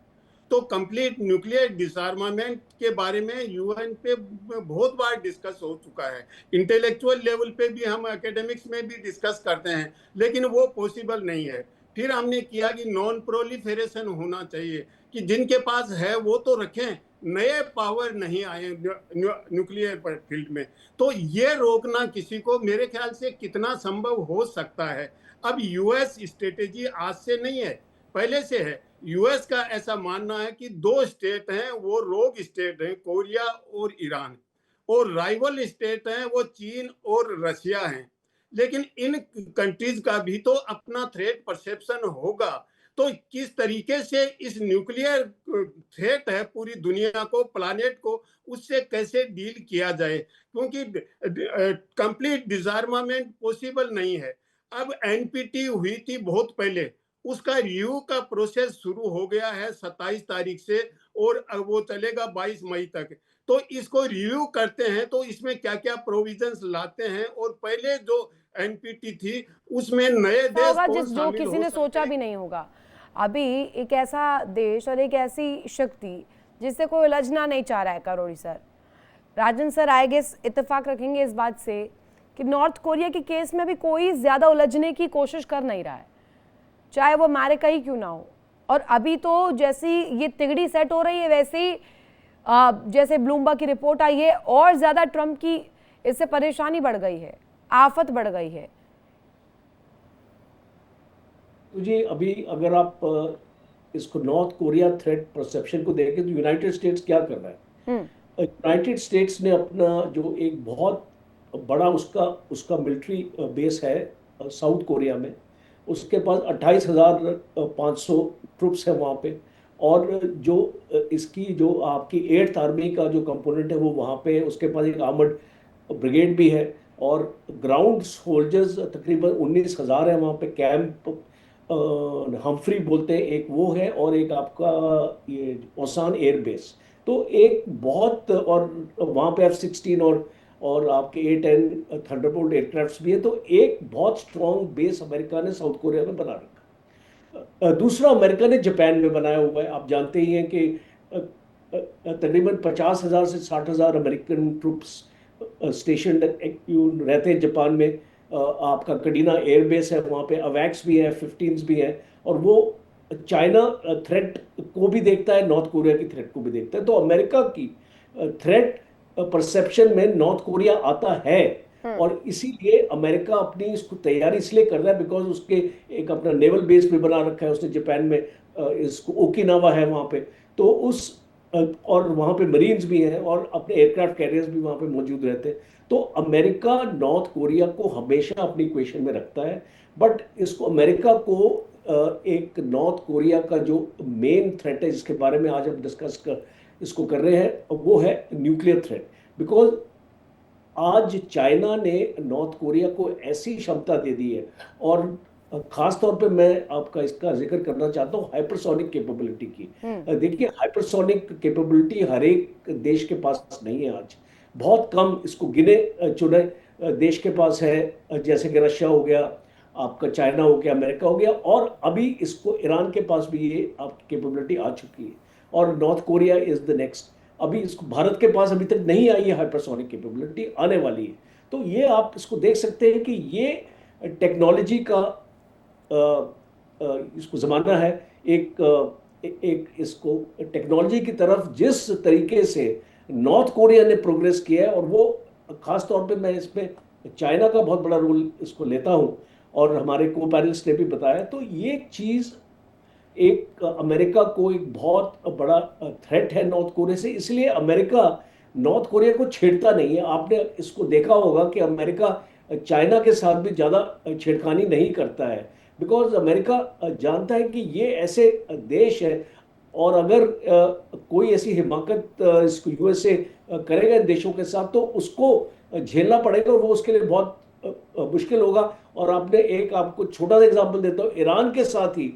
तो कंप्लीट न्यूक्लियर डिसआर्मामेंट के बारे में यूएन पे बहुत बार डिस्कस हो चुका है। इंटेलेक्चुअल लेवल पे भी हम एकेडमिक्स में भी डिस्कस करते हैं, लेकिन वो पॉसिबल नहीं है। फिर हमने किया कि नॉन प्रोलिफेरेशन होना चाहिए, कि जिनके पास है वो तो रखें, नए पावर नहीं आए न्यूक्लियर फील्ड में। तो ये रोकना किसी को मेरे ख्याल से कितना संभव हो सकता है। अब यूएस स्ट्रेटेजी आज से नहीं है, पहले से है। यूएस का ऐसा मानना है कि दो स्टेट हैं वो रोग स्टेट हैं, कोरिया और ईरान, और राइवल स्टेट हैं वो चीन और रशिया हैं। लेकिन इन कंट्रीज का भी तो अपना थ्रेट परसेप्शन होगा। तो किस तरीके से इस न्यूक्लियर थ्रेट है पूरी दुनिया को, प्लानेट को, उससे कैसे डील किया जाए, क्योंकि कंप्लीट डिसआर्मामेंट पॉसिबल नहीं है। अब एनपीटी हुई थी बहुत पहले, उसका रिव्यू का प्रोसेस शुरू हो गया है 27 तारीख से और वो चलेगा 22 मई तक। तो इसको रिव्यू करते हैं तो इसमें क्या क्या प्रोविजंस लाते हैं, और पहले जो एनपीटी थी उसमें नए देश कौन जो किसी ने सोचा भी नहीं होगा। अभी एक ऐसा देश और एक ऐसी शक्ति जिससे कोई उलझना नहीं चाह रहा है। Karori sir, Rajan sir I guess इत्तेफाक रखेंगे इस बात से कि नॉर्थ कोरिया के केस में भी कोई ज्यादा उलझने की कोशिश कर नहीं रहा है, चाहे वो अमेरिका ही क्यों ना हो। और अभी तो जैसी ये तिगड़ी सेट हो रही है वैसे ही जैसे ब्लूमबर्ग की रिपोर्ट आई है और ज्यादा ट्रंप की इससे परेशानी बढ़ गई है, आफत बढ़ गई है। तो जी अभी अगर आप इसको नॉर्थ कोरिया थ्रेट परसेप्शन को देखें तो यूनाइटेड स्टेट्स क्या कर रहा है? यूनाइटेड स्टेट्स ने अपना जो एक बहुत बड़ा उसका मिलिट्री बेस है साउथ कोरिया में, उसके पास 28,500 ट्रुप्स है वहाँ पे, और जो इसकी जो आपकी 8th आर्मी का जो कंपोनेंट है वो वहाँ पे है। उसके पास एक आर्मर्ड ब्रिगेड भी है और ग्राउंड सोल्जर्स तकरीबन 19,000 है वहाँ पे। कैंप हम्फ्री बोलते हैं एक वो है, और एक आपका ये ओसान एयर बेस। तो एक बहुत, और वहाँ पे F-16 और आपके A-10 थंडरबोल्ट एयरक्राफ्ट्स भी है। तो एक बहुत स्ट्रॉन्ग बेस अमेरिका ने साउथ कोरिया में बना रखा। दूसरा अमेरिका ने जापान में बनाया हुआ है। आप जानते ही हैं कि तकरीबन 50,000 से 60,000 अमेरिकन ट्रूप्स स्टेशन रहते हैं जापान में। आपका कडिना एयरबेस है, वहाँ पे अवैक्स भी है, F-15s भी हैं, और वो चाइना थ्रेट को भी देखता है, नॉर्थ कोरिया की थ्रेट को भी देखता है। तो अमेरिका की थ्रेट परसेप्शन में नॉर्थ कोरिया आता है, और इसीलिए अमेरिका अपनी इसको तैयारी इसलिए कर रहा है बिकॉज उसके एक अपना नेवल बेस भी बना रखा है उसने जापान में। इसको ओकिनावा है वहाँ पे, तो उस और वहाँ पे मरीन्स भी हैं और अपने एयरक्राफ्ट कैरियर्स भी वहाँ पे मौजूद रहते हैं। तो अमेरिका नॉर्थ कोरिया को हमेशा अपनी इक्वेशन में रखता है, बट इसको अमेरिका को एक नॉर्थ कोरिया का जो मेन थ्रेट है जिसके बारे में आज हम इसको कर रहे हैं, वो है न्यूक्लियर थ्रेट। बिकॉज आज चाइना ने नॉर्थ कोरिया को ऐसी क्षमता दे दी है, और खास तौर पे मैं आपका इसका जिक्र करना चाहता हूँ हाइपरसोनिक कैपेबिलिटी की। देखिए, हाइपरसोनिक कैपेबिलिटी हर एक देश के पास नहीं है आज, बहुत कम इसको गिने चुने देश के पास है, जैसे कि रशिया हो गया, आपका चाइना हो गया, अमेरिका हो गया, और अभी इसको ईरान के पास भी ये आपकी कैपेबिलिटी आ चुकी है, और north Korea is the next. अभी इसको भारत के पास अभी तक नहीं आई है हाइपरसोनिक कैपेबिलिटी, आने वाली है। तो ये आप इसको देख सकते हैं कि ये टेक्नोलॉजी का इसको ज़माना है। एक इसको टेक्नोलॉजी की तरफ जिस तरीके से नॉर्थ कोरिया ने प्रोग्रेस किया है, और वो खास तौर पे मैं इसमें चाइना का बहुत बड़ा रोल इसको लेता हूँ, और हमारे को पैनलिस्ट ने भी बताया, तो ये चीज़ एक अमेरिका को एक बहुत बड़ा थ्रेट है नॉर्थ कोरिया से। इसलिए अमेरिका नॉर्थ कोरिया को छेड़ता नहीं है। आपने इसको देखा होगा कि अमेरिका चाइना के साथ भी ज़्यादा छेड़खानी नहीं करता है, बिकॉज अमेरिका जानता है कि ये ऐसे देश है, और अगर कोई ऐसी हिमाकत इसको यूएसए करेगा इन देशों के साथ, तो उसको झेलना पड़ेगा, और वो उसके लिए बहुत मुश्किल होगा। और आपको छोटा सा एग्जांपल देता हूँ, ईरान के साथ ही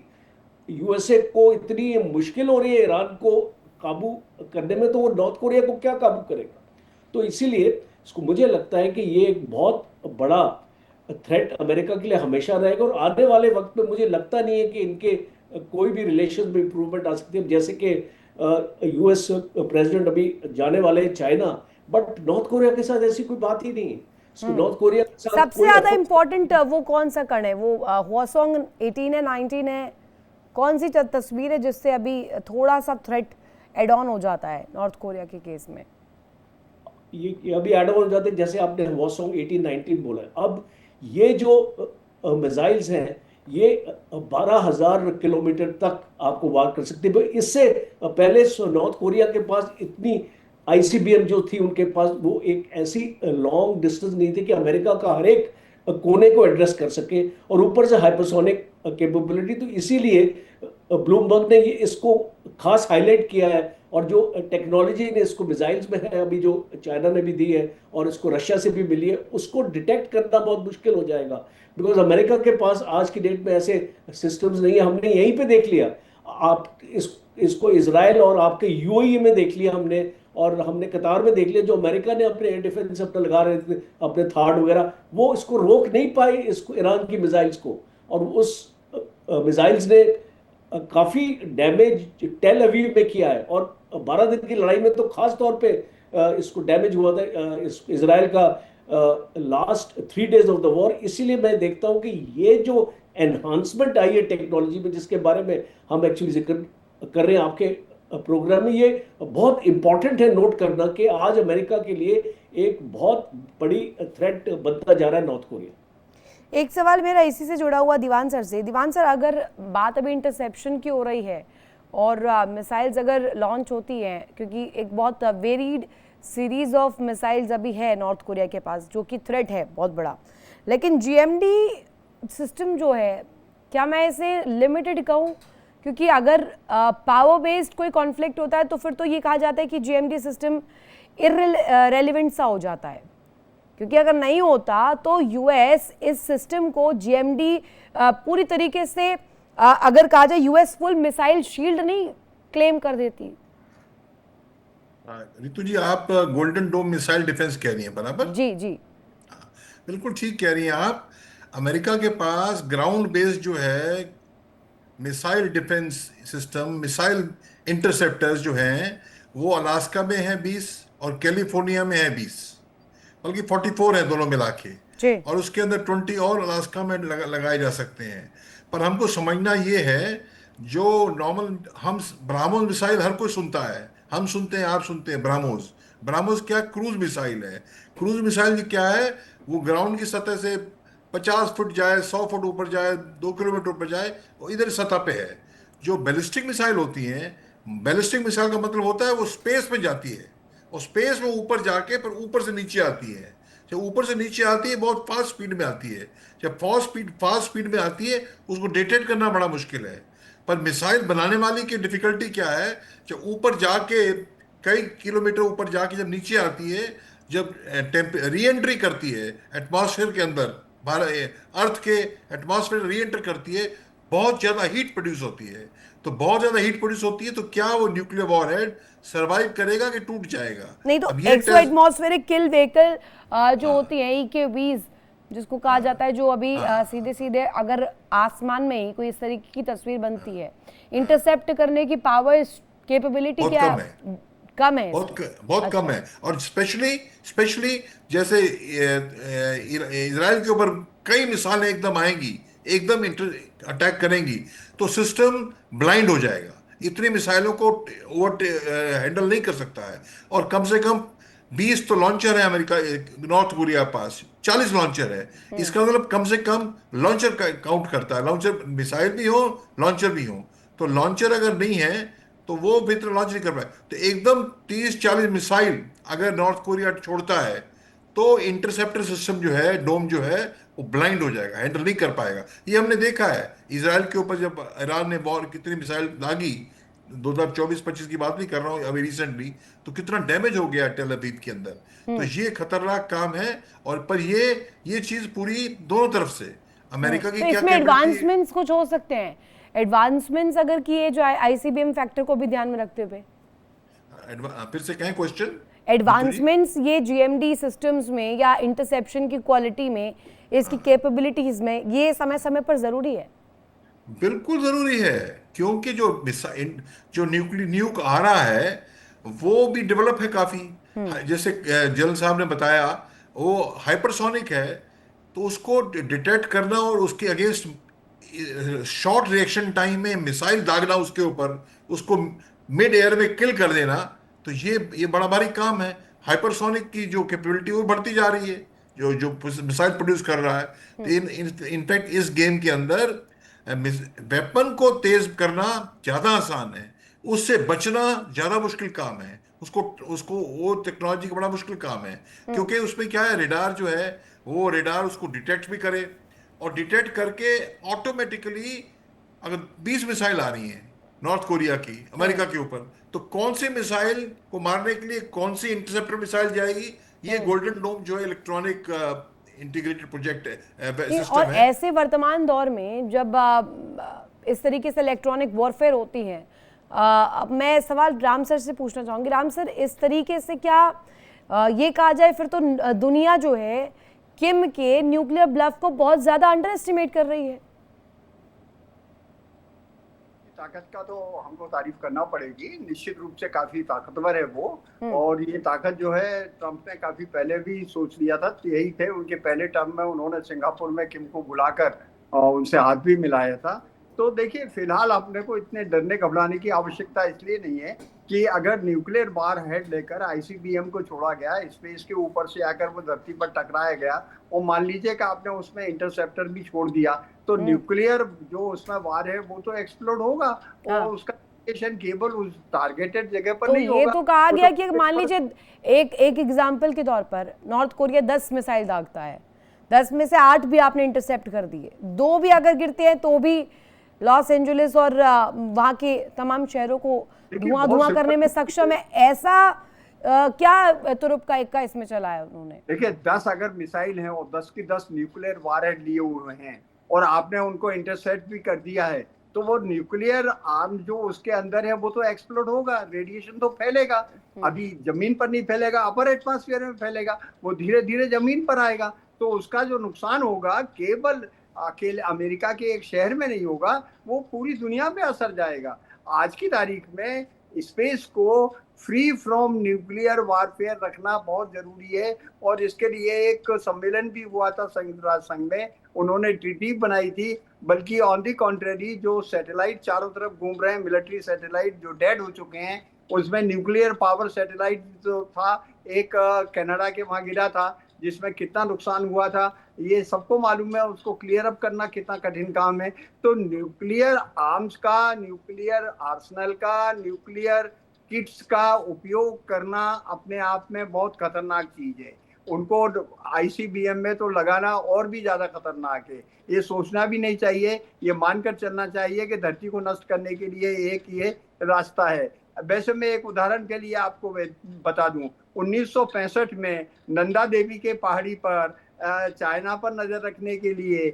यूएसए को इतनी मुश्किल हो रही है ईरान को काबू करने में, तो वो नॉर्थ कोरिया को क्या काबू करेगा। तो इसीलिए इसको मुझे लगता है कि ये एक बहुत बड़ा थ्रेट अमेरिका के लिए हमेशा रहेगा, और आने वाले वक्त में मुझे लगता नहीं है कि इनके कोई भी रिलेशन में इंप्रूवमेंट आ सकती है। जैसे कि यूएस प्रेसिडेंट अभी जाने वाले हैं चाइना, बट नॉर्थ कोरिया के साथ ऐसी कोई बात ही नहीं है। नॉर्थ कोरिया के साथ सबसे ज्यादा इंपॉर्टेंट वो कौन सा कण है? वो हवासोंग 18 है, 19 है, कौन सी तस्वीर है जिससे अभी थोड़ा सा थ्रेट एड ऑन हो जाता है नॉर्थ कोरिया के केस में? ये अभी एड ऑन हो जाते हैं, जैसे आपने हवासोंग 18-19 बोला है। अब ये जो मिसाइल्स हैं, ये 12,000 किलोमीटर तक आपको वार कर सकते हैं। इससे पहले नॉर्थ कोरिया के पास इतनी आईसीबीएम जो थी उनके पास, वो एक ऐसी लॉन्ग डिस्टेंस नहीं थी कि अमेरिका का हर एक कोने को एड्रेस कर सके, और ऊपर से हाइपरसोनिक कैपेबिलिटी। तो इसीलिए ब्लूमबर्ग ने ये इसको खास हाईलाइट किया है, और जो टेक्नोलॉजी ने इसको मिसाइल्स में है अभी जो चाइना ने भी दी है, और इसको रशिया से भी मिली है, उसको डिटेक्ट करना बहुत मुश्किल हो जाएगा, बिकॉज अमेरिका के पास आज की डेट में ऐसे सिस्टम्स नहीं है। हमने यहीं पे देख लिया, आप इसको इजराइल और आपके यूएई में देख लिया हमने, और हमने कतार में देख लिया, जो अमेरिका ने अपने एयर डिफेंस अपना लगा रहे थे, अपने थार्ड वगैरह, वो इसको रोक नहीं पाए इसको, ईरान की मिसाइल्स को। और उस मिसाइल्स ने काफ़ी डैमेज टेल अवीव में किया है, और 12 दिन की लड़ाई में तो खास तौर पे इसको डैमेज हुआ था इजराइल का last 3 days of the war. इसीलिए मैं देखता हूँ कि ये जो एनहांसमेंट आई है टेक्नोलॉजी में, जिसके बारे में हम एक्चुअली जिक्र कर रहे हैं आपके प्रोग्राम में, ये बहुत इंपॉर्टेंट है नोट करना कि आज अमेरिका के लिए एक बहुत बड़ी थ्रेट बनता जा रहा है नॉर्थ कोरिया। एक सवाल मेरा इसी से जुड़ा हुआ दीवान सर से। दीवान सर, अगर बात अभी इंटरसेप्शन की हो रही है और मिसाइल्स अगर लॉन्च होती हैं, क्योंकि एक बहुत वेरीड सीरीज ऑफ मिसाइल्स अभी है नॉर्थ कोरिया के पास जो कि थ्रेट है बहुत बड़ा, लेकिन जीएमडी सिस्टम जो है, क्या मैं इसे लिमिटेड कहूँ? क्योंकि अगर पावर बेस्ड कोई कॉन्फ्लिक्ट होता है तो फिर तो ये कहा जाता है कि जीएमडी सिस्टम इररिलेवेंट सा हो जाता है, क्योंकि अगर नहीं होता तो यूएस इस सिस्टम को जीएमडी पूरी तरीके से अगर कहा जाए यूएस फुल मिसाइल शील्ड नहीं क्लेम कर देती। रितु जी, आप गोल्डन डोम मिसाइल डिफेंस कह रही हैं, बराबर? जी जी, बिल्कुल ठीक कह रही हैं आप। अमेरिका के पास ग्राउंड बेस्ड जो है missile defence system, missile interceptors जो हैं वो अलास्का में हैं 20 और कैलिफोर्निया में है 20, बल्कि 44 है दोनों मिला के। जी। और उसके अंदर 20 और अलास्का में लगाए जा सकते हैं। पर हमको समझना ये है, जो नॉर्मल हम ब्राह्मोस मिसाइल हर कोई सुनता है, हम सुनते हैं, आप सुनते हैं ब्राह्मोस। ब्राह्मोस क्या क्रूज मिसाइल है। क्रूज मिसाइल क्या है, वो ग्राउंड की सतह से 50 फुट जाए, 100 फुट ऊपर जाए, 2 किलोमीटर ऊपर जाए, वो इधर सतह पे है। जो बैलिस्टिक मिसाइल होती हैं, बैलिस्टिक मिसाइल का मतलब होता है वो स्पेस में जाती है, और स्पेस में ऊपर जाके फिर ऊपर से नीचे आती है। जब ऊपर से नीचे आती है बहुत फास्ट स्पीड में आती है। जब फास्ट स्पीड में आती है उसको डिटेक्ट करना बड़ा मुश्किल है। पर मिसाइल बनाने वाली की डिफिकल्टी क्या है, जब ऊपर जाके कई किलोमीटर ऊपर जाके जब नीचे आती है, जब री एंट्री करती है एटमॉस्फेयर के अंदर, अर्थ के एटमॉस्फेयर री एंटर करती है, बहुत ज्यादा हीट प्रोड्यूस होती है। तो बहुत ज्यादा हीट प्रोड्यूस होती है, तो क्या वो न्यूक्लियर वॉरहेड सरवाइव करेगा कि टूट जाएगा? नहीं तो अब ये एक्सो एटमॉस्फेरिक किल व्हीकल जो होती है EQ-20 जिसको कहा जाता है, जो अभी सीधे सीधे अगर आसमान में ही कोई इस तरीके की तस्वीर बनती है, इंटरसेप्ट करने की पावर, कैपेबिलिटी बहुत क्या कम है। कम है? बहुत कम है। और स्पेशली जैसे इजराइल के ऊपर कई मिसालें एकदम आएंगी, एकदम अटैक करेंगी, तो सिस्टम ब्लाइंड हो जाएगा। इतनी मिसाइलों को वो हैंडल नहीं कर सकता है। और कम से कम 20 तो लॉन्चर है अमेरिका, नॉर्थ कोरिया के पास 40 लॉन्चर है। इसका मतलब कम से कम लॉन्चर काउंट करता है। लॉन्चर, मिसाइल भी हो, लॉन्चर भी हो। तो लॉन्चर अगर नहीं है तो वो भीतर लॉन्च नहीं कर पाए। तो एकदम 30-40 मिसाइल अगर नॉर्थ कोरिया छोड़ता है, तो इंटरसेप्टर सिस्टम जो है, डोम जो है, वो ब्लाइंड हो जाएगा, हैंडल नहीं कर पाएगा। ये हमने देखा है इजराइल के ऊपर, जब ईरान ने वॉर कितनी मिसाइल दागी, 2024-25 की बात नहीं कर रहा हूँ, अभी रिसेंटली, तो कितना डैमेज हो गया टेल अवीव के अंदर। तो ये खतरनाक काम है। और पर ये चीज पूरी दोनों तरफ से, अमेरिका की तो क्या इसमें capability है। एडवांसमेंट्स कुछ हो सकते हैं, एडवांसमेंट्स अगर किए जो ICBM फैक्टर को भी ध्यान में रखते हुए। फिर से कहें क्वेश्चन। एडवांसमेंट्स ये GMD सिस्टम्स में या इंटरसेप्शन की क्वालिटी में, इसकी कैपेबिलिटीज में, ये समय समय पर जरूरी है। बिल्कुल जरूरी है, क्योंकि जो न्यूक आ रहा है वो भी डेवलप है काफी। जैसे जल साहब ने बताया, वो हाइपरसोनिक है, तो उसको डिटेक्ट करना और उसके अगेंस्ट शॉर्ट रिएक्शन टाइम में मिसाइल दागना उसके ऊपर, उसको मिड एयर में किल कर देना, तो ये बड़ा भारी काम है। हाइपरसोनिक की जो कैपेबिलिटी वो बढ़ती जा रही है, जो मिसाइल प्रोड्यूस कर रहा है। इनफैक्ट इस गेम के अंदर वेपन को तेज करना ज्यादा आसान है, उससे बचना ज्यादा मुश्किल काम है। उसको वो टेक्नोलॉजी का बड़ा मुश्किल काम है, क्योंकि उसमें क्या है, रेडार जो है, वो रेडार उसको डिटेक्ट भी करे, और डिटेक्ट करके ऑटोमेटिकली, अगर 20 मिसाइल आ रही हैं नॉर्थ कोरिया की अमेरिका के ऊपर, तो कौन सी मिसाइल को मारने के लिए कौन सी इंटरसेप्टर मिसाइल जाएगी, ये गोल्डन डोम जो है इलेक्ट्रॉनिक इंटीग्रेटेड प्रोजेक्ट सिस्टम और है। ऐसे वर्तमान दौर में जब इस तरीके से इलेक्ट्रॉनिक वॉरफेयर होती है, मैं सवाल राम सर से पूछना चाहूंगी। राम सर, इस तरीके से क्या ये कहा जाए फिर तो दुनिया जो है किम के न्यूक्लियर ब्लफ को बहुत ज्यादा अंडर एस्टिमेट कर रही है? ताकत का तो हमको तारीफ करना पड़ेगी, निश्चित रूप से काफी ताकतवर है वो। और ये ताकत जो है, ट्रंप ने काफी पहले भी सोच लिया था। यही थे उनके पहले टर्म में, उन्होंने सिंगापुर में किम को बुलाकर उनसे हाथ भी मिलाया था। तो देखिए, फिलहाल अपने को इतने डरने घबराने की आवश्यकता इसलिए नहीं है कि अगर न्यूक्लियर वार हेड लेकर ICBM को छोड़ा गया, स्पेस के ऊपर से आकर वो धरती पर टकराया गया, और मान लीजिए कि आपने उसमें इंटरसेप्टर भी छोड़ दिया, तो न्यूक्लियर जो उसमें वार है वो तो एक्सप्लोड होगा, और उसका केबल उस टारगेटेड जगह पर तो नहीं होगा। ये तो कहा गया कि मान लीजिए एक एग्जाम्पल के तौर पर नॉर्थ कोरिया 10 मिसाइल दागता है, 10 में से 8 भी आपने इंटरसेप्ट कर दिए, 2 भी अगर गिरते हैं तो भी लॉस एंजलिस और वहां के तमाम शहरों को धुआं करने में सक्षम है। ऐसा क्या तुरुप का इक्का इसमें चला है उन्होंने? देखिए, 10 अगर मिसाइल हैं और 10 की 10 न्यूक्लियर वारहेड लिए हुए हैं, और आपने उनको इंटरसेप्ट भी कर दिया है, तो वो न्यूक्लियर आर्म जो उसके अंदर है वो तो एक्सप्लोड होगा, रेडिएशन तो फैलेगा। अभी जमीन पर नहीं फैलेगा, अपर एटमॉस्फेयर में फैलेगा, वो धीरे धीरे जमीन पर आएगा। तो उसका जो नुकसान होगा केवल अकेले अमेरिका के एक शहर में नहीं होगा, वो पूरी दुनिया पे असर जाएगा। आज की तारीख में स्पेस को फ्री फ्रॉम न्यूक्लियर वारफेयर रखना बहुत जरूरी है, और इसके लिए एक सम्मेलन भी हुआ था संयुक्त राष्ट्र संघ में, उन्होंने ट्रीटी बनाई थी। बल्कि ऑन दी कॉन्ट्रेरी जो सैटेलाइट चारों तरफ घूम रहे हैं, मिलिट्री सैटेलाइट जो डेड हो चुके हैं, उसमें न्यूक्लियर पावर सैटेलाइट जो था एक कनाडा के वहां गिरा था, जिसमें कितना नुकसान हुआ था ये सबको मालूम है। उसको क्लियर अप करना कितना कठिन काम है। तो न्यूक्लियर आर्म्स का, न्यूक्लियर आर्सेनल का, न्यूक्लियर किट्स का उपयोग करना अपने आप में बहुत खतरनाक चीज है। उनको आईसीबीएम में तो लगाना और भी ज्यादा खतरनाक है। ये सोचना भी नहीं चाहिए, ये मानकर चलना चाहिए कि धरती को नष्ट करने के लिए एक ये रास्ता है। वैसे मैं एक उदाहरण के लिए आपको बता दूं, 1965 में नंदा देवी के पहाड़ी पर चाइना पर नजर रखने के लिए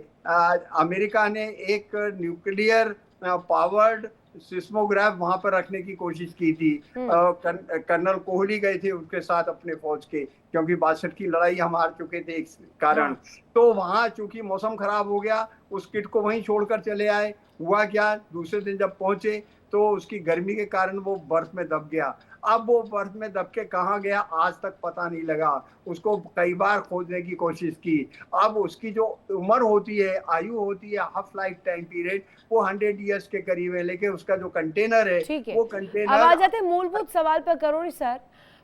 अमेरिका ने एक न्यूक्लियर पावर्ड सिस्मोग्राफ वहां पर रखने की कोशिश की थी। कर्नल कोहली गए थे उसके साथ अपने फौज के, क्योंकि 62 की लड़ाई हम हार चुके थे इस कारण। तो वहां चूंकि मौसम खराब हो गया, उस किट को वहीं छोड़कर चले आए। हुआ क्या, दूसरे दिन जब पहुंचे तो उसकी गर्मी के कारण वो बर्फ में दब गया। अब वो बर्फ में दब के कहाँ गया आज तक पता नहीं लगा। उसको कई बार खोजने की कोशिश की। अब उसकी जो उम्र होती है, आयु होती है, हाफ लाइफ टाइम पीरियड, वो 100 ईयर्स के करीब है। लेकिन उसका जो कंटेनर है वो कंटेनर। अब आ जाते मूलभूत सवाल पर करोड़ी सर,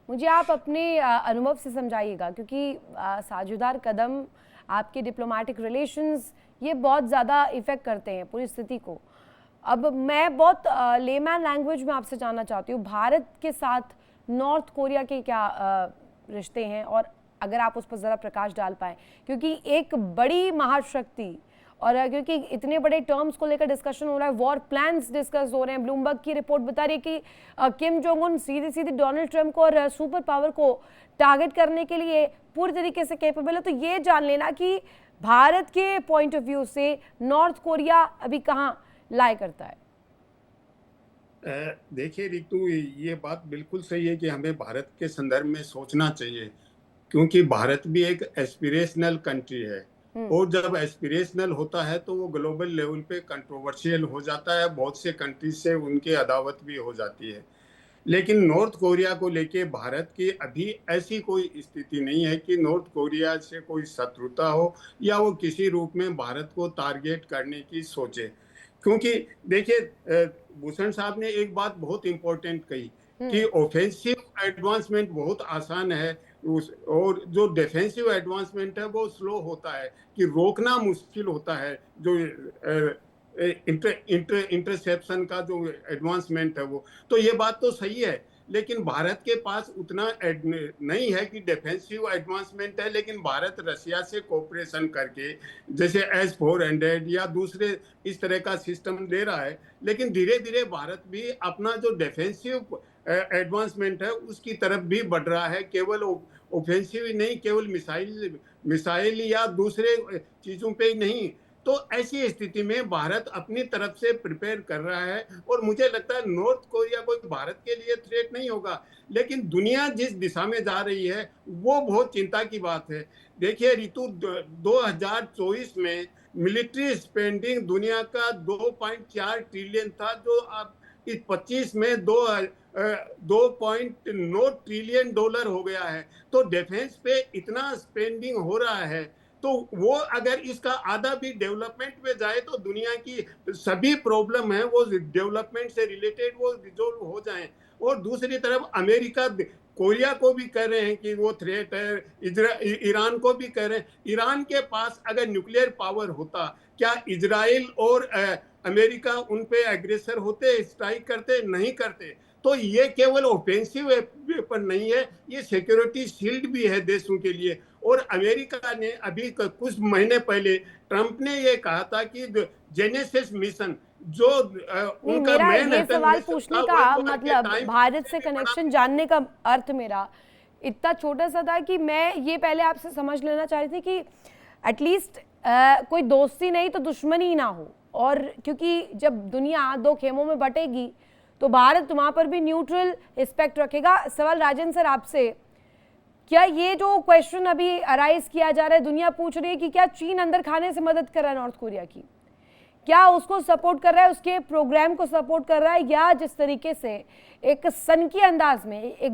मुझे आप अपने अनुभव से समझाइएगा, क्योंकि साझेदार कदम, आपके डिप्लोमेटिक रिलेशंस, ये बहुत ज़्यादा इफेक्ट करते हैं पूरी स्थिति को। अब मैं बहुत लेमैन लैंग्वेज में आपसे जानना चाहती हूँ, भारत के साथ नॉर्थ कोरिया के क्या रिश्ते हैं, और अगर आप उस पर ज़रा प्रकाश डाल पाएँ, क्योंकि एक बड़ी महाशक्ति, और क्योंकि इतने बड़े टर्म्स को लेकर डिस्कशन हो रहा है, वॉर प्लान्स डिस्कस हो रहे हैं। ब्लूमबर्ग की रिपोर्ट बता रही है कि किम जोंग उन सीधे डोनाल्ड ट्रंप को और सुपर पावर को टारगेट करने के लिए पूरी तरीके से कैपेबल है। तो ये जान लेना कि भारत के पॉइंट ऑफ व्यू से नॉर्थ कोरिया अभी कहाँ लाए करता है। देखिए रितु, ये बात बिल्कुल सही है कि हमें भारत के संदर्भ में सोचना चाहिए, क्योंकि भारत भी एक एस्पिरेशनल कंट्री है, और जब एस्पिरेशनल होता है तो वो ग्लोबल लेवल पे कंट्रोवर्शियल हो जाता है। बहुत से कंट्रीज से उनकी अदावत भी हो जाती है। लेकिन नॉर्थ कोरिया को लेके भारत की अभी ऐसी कोई स्थिति नहीं है कि नॉर्थ कोरिया से कोई शत्रुता हो या वो किसी रूप में भारत को टारगेट करने की सोचे। क्योंकि देखिए, भूषण साहब ने एक बात बहुत इंपॉर्टेंट कही कि ऑफेंसिव एडवांसमेंट बहुत आसान है, और जो डिफेंसिव एडवांसमेंट है वो स्लो होता है, कि रोकना मुश्किल होता है। जो इंटरसेप्शन का जो एडवांसमेंट है वो, तो ये बात तो सही है। लेकिन भारत के पास उतना नहीं है कि डिफेंसिव एडवांसमेंट है। लेकिन भारत रशिया से कोऑपरेशन करके, जैसे S-400 या दूसरे इस तरह का सिस्टम दे रहा है। लेकिन धीरे धीरे भारत भी अपना जो डिफेंसिव एडवांसमेंट है उसकी तरफ भी बढ़ रहा है। केवल ऑफेंसिव ही नहीं, केवल मिसाइल या दूसरे चीजों पे ही नहीं। तो ऐसी स्थिति में भारत अपनी तरफ से प्रिपेयर कर रहा है, और मुझे लगता है नॉर्थ कोरिया कोई भारत के लिए थ्रेट नहीं होगा। लेकिन दुनिया जिस दिशा में जा रही है वो बहुत चिंता की बात है। देखिए रितु, 2024 में मिलिट्री स्पेंडिंग दुनिया का 2.4 ट्रिलियन था, जो अब इस 25 में 2.9 ट्रिलियन डॉलर हो गया है। तो डिफेंस पे इतना स्पेंडिंग हो रहा है, तो वो अगर इसका आधा भी डेवलपमेंट में जाए तो दुनिया की सभी प्रॉब्लम है वो डेवलपमेंट से रिलेटेड वो रिजोल्व हो जाएं। और दूसरी तरफ अमेरिका कोरिया को भी कह रहे हैं कि वो थ्रेट है, ईरान को भी कह रहे हैं। ईरान के पास अगर न्यूक्लियर पावर होता, क्या इजराइल और अमेरिका उन पे एग्रेसर होते, स्ट्राइक करते? नहीं करते। तो ये केवल ऑफेंसिव वेपन नहीं है, ये सिक्योरिटी शील्ड भी है देशों के लिए। और अमेरिका ने अभी कुछ महीने पहले ट्रंप ने ये कहा था कि जेनेसिस मिशन जो उनका मेन ये सवाल पूछने का मतलब, भारत से कनेक्शन जानने का अर्थ मेरा इतना छोटा सा था कि मैं ये पहले आपसे समझ लेना चाह रही थी कि एटलीस्ट कोई दोस्ती नहीं तो दुश्मनी ही ना हो। और क्योंकि जब दुनिया दो खेमों में बटेगी तो भारत वहां पर भी न्यूट्रल एस्पेक्ट रखेगा। सवाल राजेंद्र सर आपसे, क्या ये जो क्वेश्चन अभी अराइज किया जा रहा है, दुनिया पूछ रही है कि क्या चीन अंदर खाने से मदद कर रहा है नॉर्थ कोरिया की, क्या उसको सपोर्ट कर रहा है, उसके प्रोग्राम को सपोर्ट कर रहा है, या जिस तरीके से एक सन के अंदाज में, एक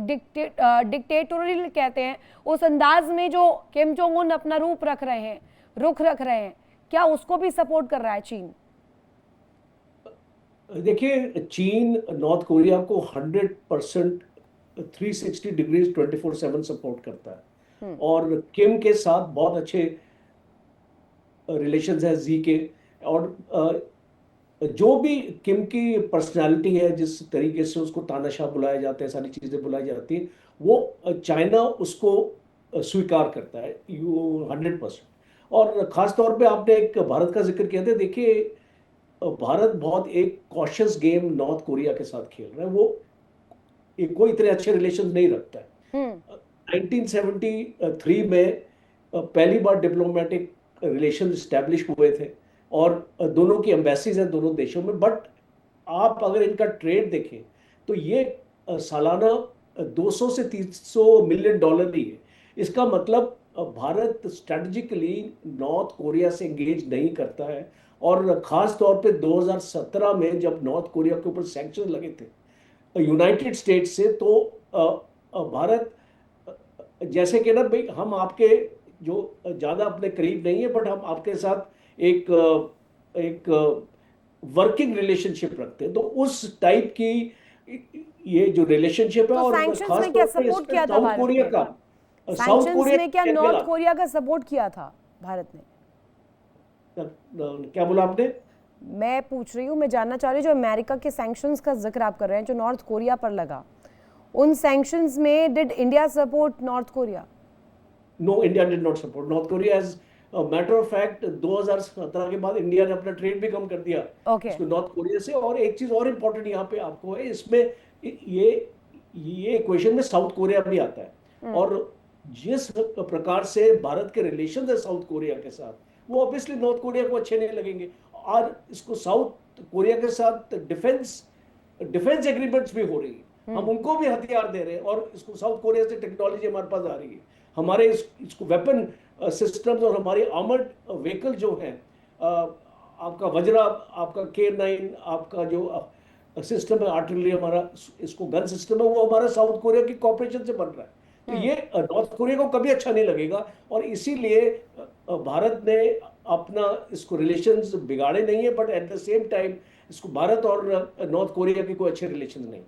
डिक्टेटोरियल कहते हैं उस अंदाज में जो किम जोंग उन अपना रुख रख रहे हैं, क्या उसको भी सपोर्ट कर रहा है चीन? देखिए, चीन नॉर्थ कोरिया को 100% 360 डिग्रीज 24/7 सपोर्ट करता है और किम के साथ बहुत अच्छे रिलेशंस है जी के। और जो भी किम की पर्सनालिटी है, जिस तरीके से उसको तानाशाह बुलाया जाता है, सारी चीजें बुलाई जाती है, वो चाइना उसको स्वीकार करता है 100%। और खास तौर पे आपने एक भारत का जिक्र किया था। देखिए, भारत बहुत एक कॉशियस गेम नॉर्थ कोरिया के साथ खेल रहा है। वो कोई इतने अच्छे रिलेशन नहीं रखता है। 1973 में पहली बार डिप्लोमेटिक रिलेशन स्टैब्लिश हुए थे और दोनों की एम्बेसीज हैं दोनों देशों में। बट आप अगर इनका ट्रेड देखें तो ये सालाना 200 से 300 मिलियन डॉलर ही है। इसका मतलब भारत स्ट्रेटजिकली नॉर्थ कोरिया से एंगेज नहीं करता है। और ख़ास तौर पे 2017 में जब नॉर्थ कोरिया के ऊपर सैंक्शन लगे थे यूनाइटेड स्टेट्स से, तो भारत जैसे कि ना भाई, हम आपके जो ज़्यादा अपने करीब नहीं है, बट हम आपके साथ एक वर्किंग रिलेशनशिप रखते हैं। तो उस टाइप की ये जो रिलेशनशिप है। तो और सैंक्शंस में क्या सपोर्ट किया था भारत ने? सैंक्शंस में क्या नॉर्थ कोरिया का सपोर्ट किया था भारत ने? क्या बोला आपने? मैं पूछ रही हूँ, मैं जानना चाह रही हूँ, जो अमेरिका के सैंक्शंस का जिक्र आप कर रहे हैं जो नॉर्थ कोरिया पर लगा, उन सैंक्शंस में did India support North Korea? No, India did not support North Korea. As matter of fact 2017 के बाद इंडिया ने अपना ट्रेड भी कम कर दिया नॉर्थ कोरिया से। और एक चीज और इम्पोर्टेंट यहाँ पे आपको है, इसमें ये इक्वेशन में साउथ कोरिया भी आता है। और जिस प्रकार से भारत के रिलेशन है साउथ कोरिया के साथ, वो ऑब्वियसली नॉर्थ कोरिया को अच्छे नहीं लगेंगे। और इसको साउथ कोरिया के साथ डिफेंस एग्रीमेंट्स भी हो रही है। हम उनको भी हथियार दे रहे हैं और इसको साउथ कोरिया से टेक्नोलॉजी हमारे पास आ रही है। हमारे इसको वेपन सिस्टम्स और हमारे आर्मर्ड व्हीकल जो हैं, आपका वज्रा, आपका K9, आपका जो सिस्टम है आर्टिलरी, हमारा इसको गन सिस्टम है, वो हमारा साउथ कोरिया की कॉपरेशन से बन रहा है। तो ये नॉर्थ कोरिया को कभी अच्छा नहीं लगेगा। और इसीलिए भारत ने अपना इसको रिलेशंस बिगाड़े नहीं है, but at the same time इसको भारत और नॉर्थ कोरिया के कोई अच्छे रिलेशंस नहीं।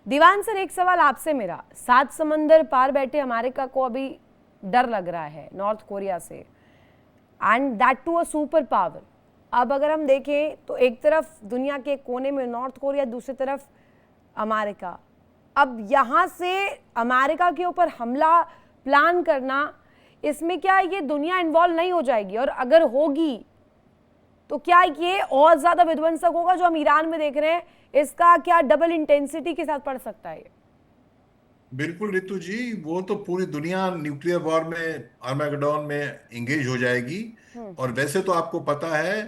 दीवान सर, एक सवाल आपसे मेरा, 7 समंदर पार बैठे अमेरिका को अभी डर लग रहा है नॉर्थ कोरिया से, and that too a super power. अब अगर हम देखें तो एक तरफ दुनिया के कोने में नॉर्थ कोरिया, दूसरी तरफ अमेरिका। अब यहाँ से अमेरिका के ऊपर हमला प्लान करना, इसमें क्या ये दुनिया इन्वॉल्व नहीं हो जाएगी? और अगर होगी तो क्या ये और ज्यादा विध्वंसक होगा? जो हम ईरान में देख रहे हैं, इसका क्या डबल इंटेंसिटी के साथ पड़ सकता है? बिल्कुल रितु जी, वो तो पूरी दुनिया न्यूक्लियर वॉर में, आर्मेगेडोन में एंगेज हो जाएगी। और वैसे तो आपको पता है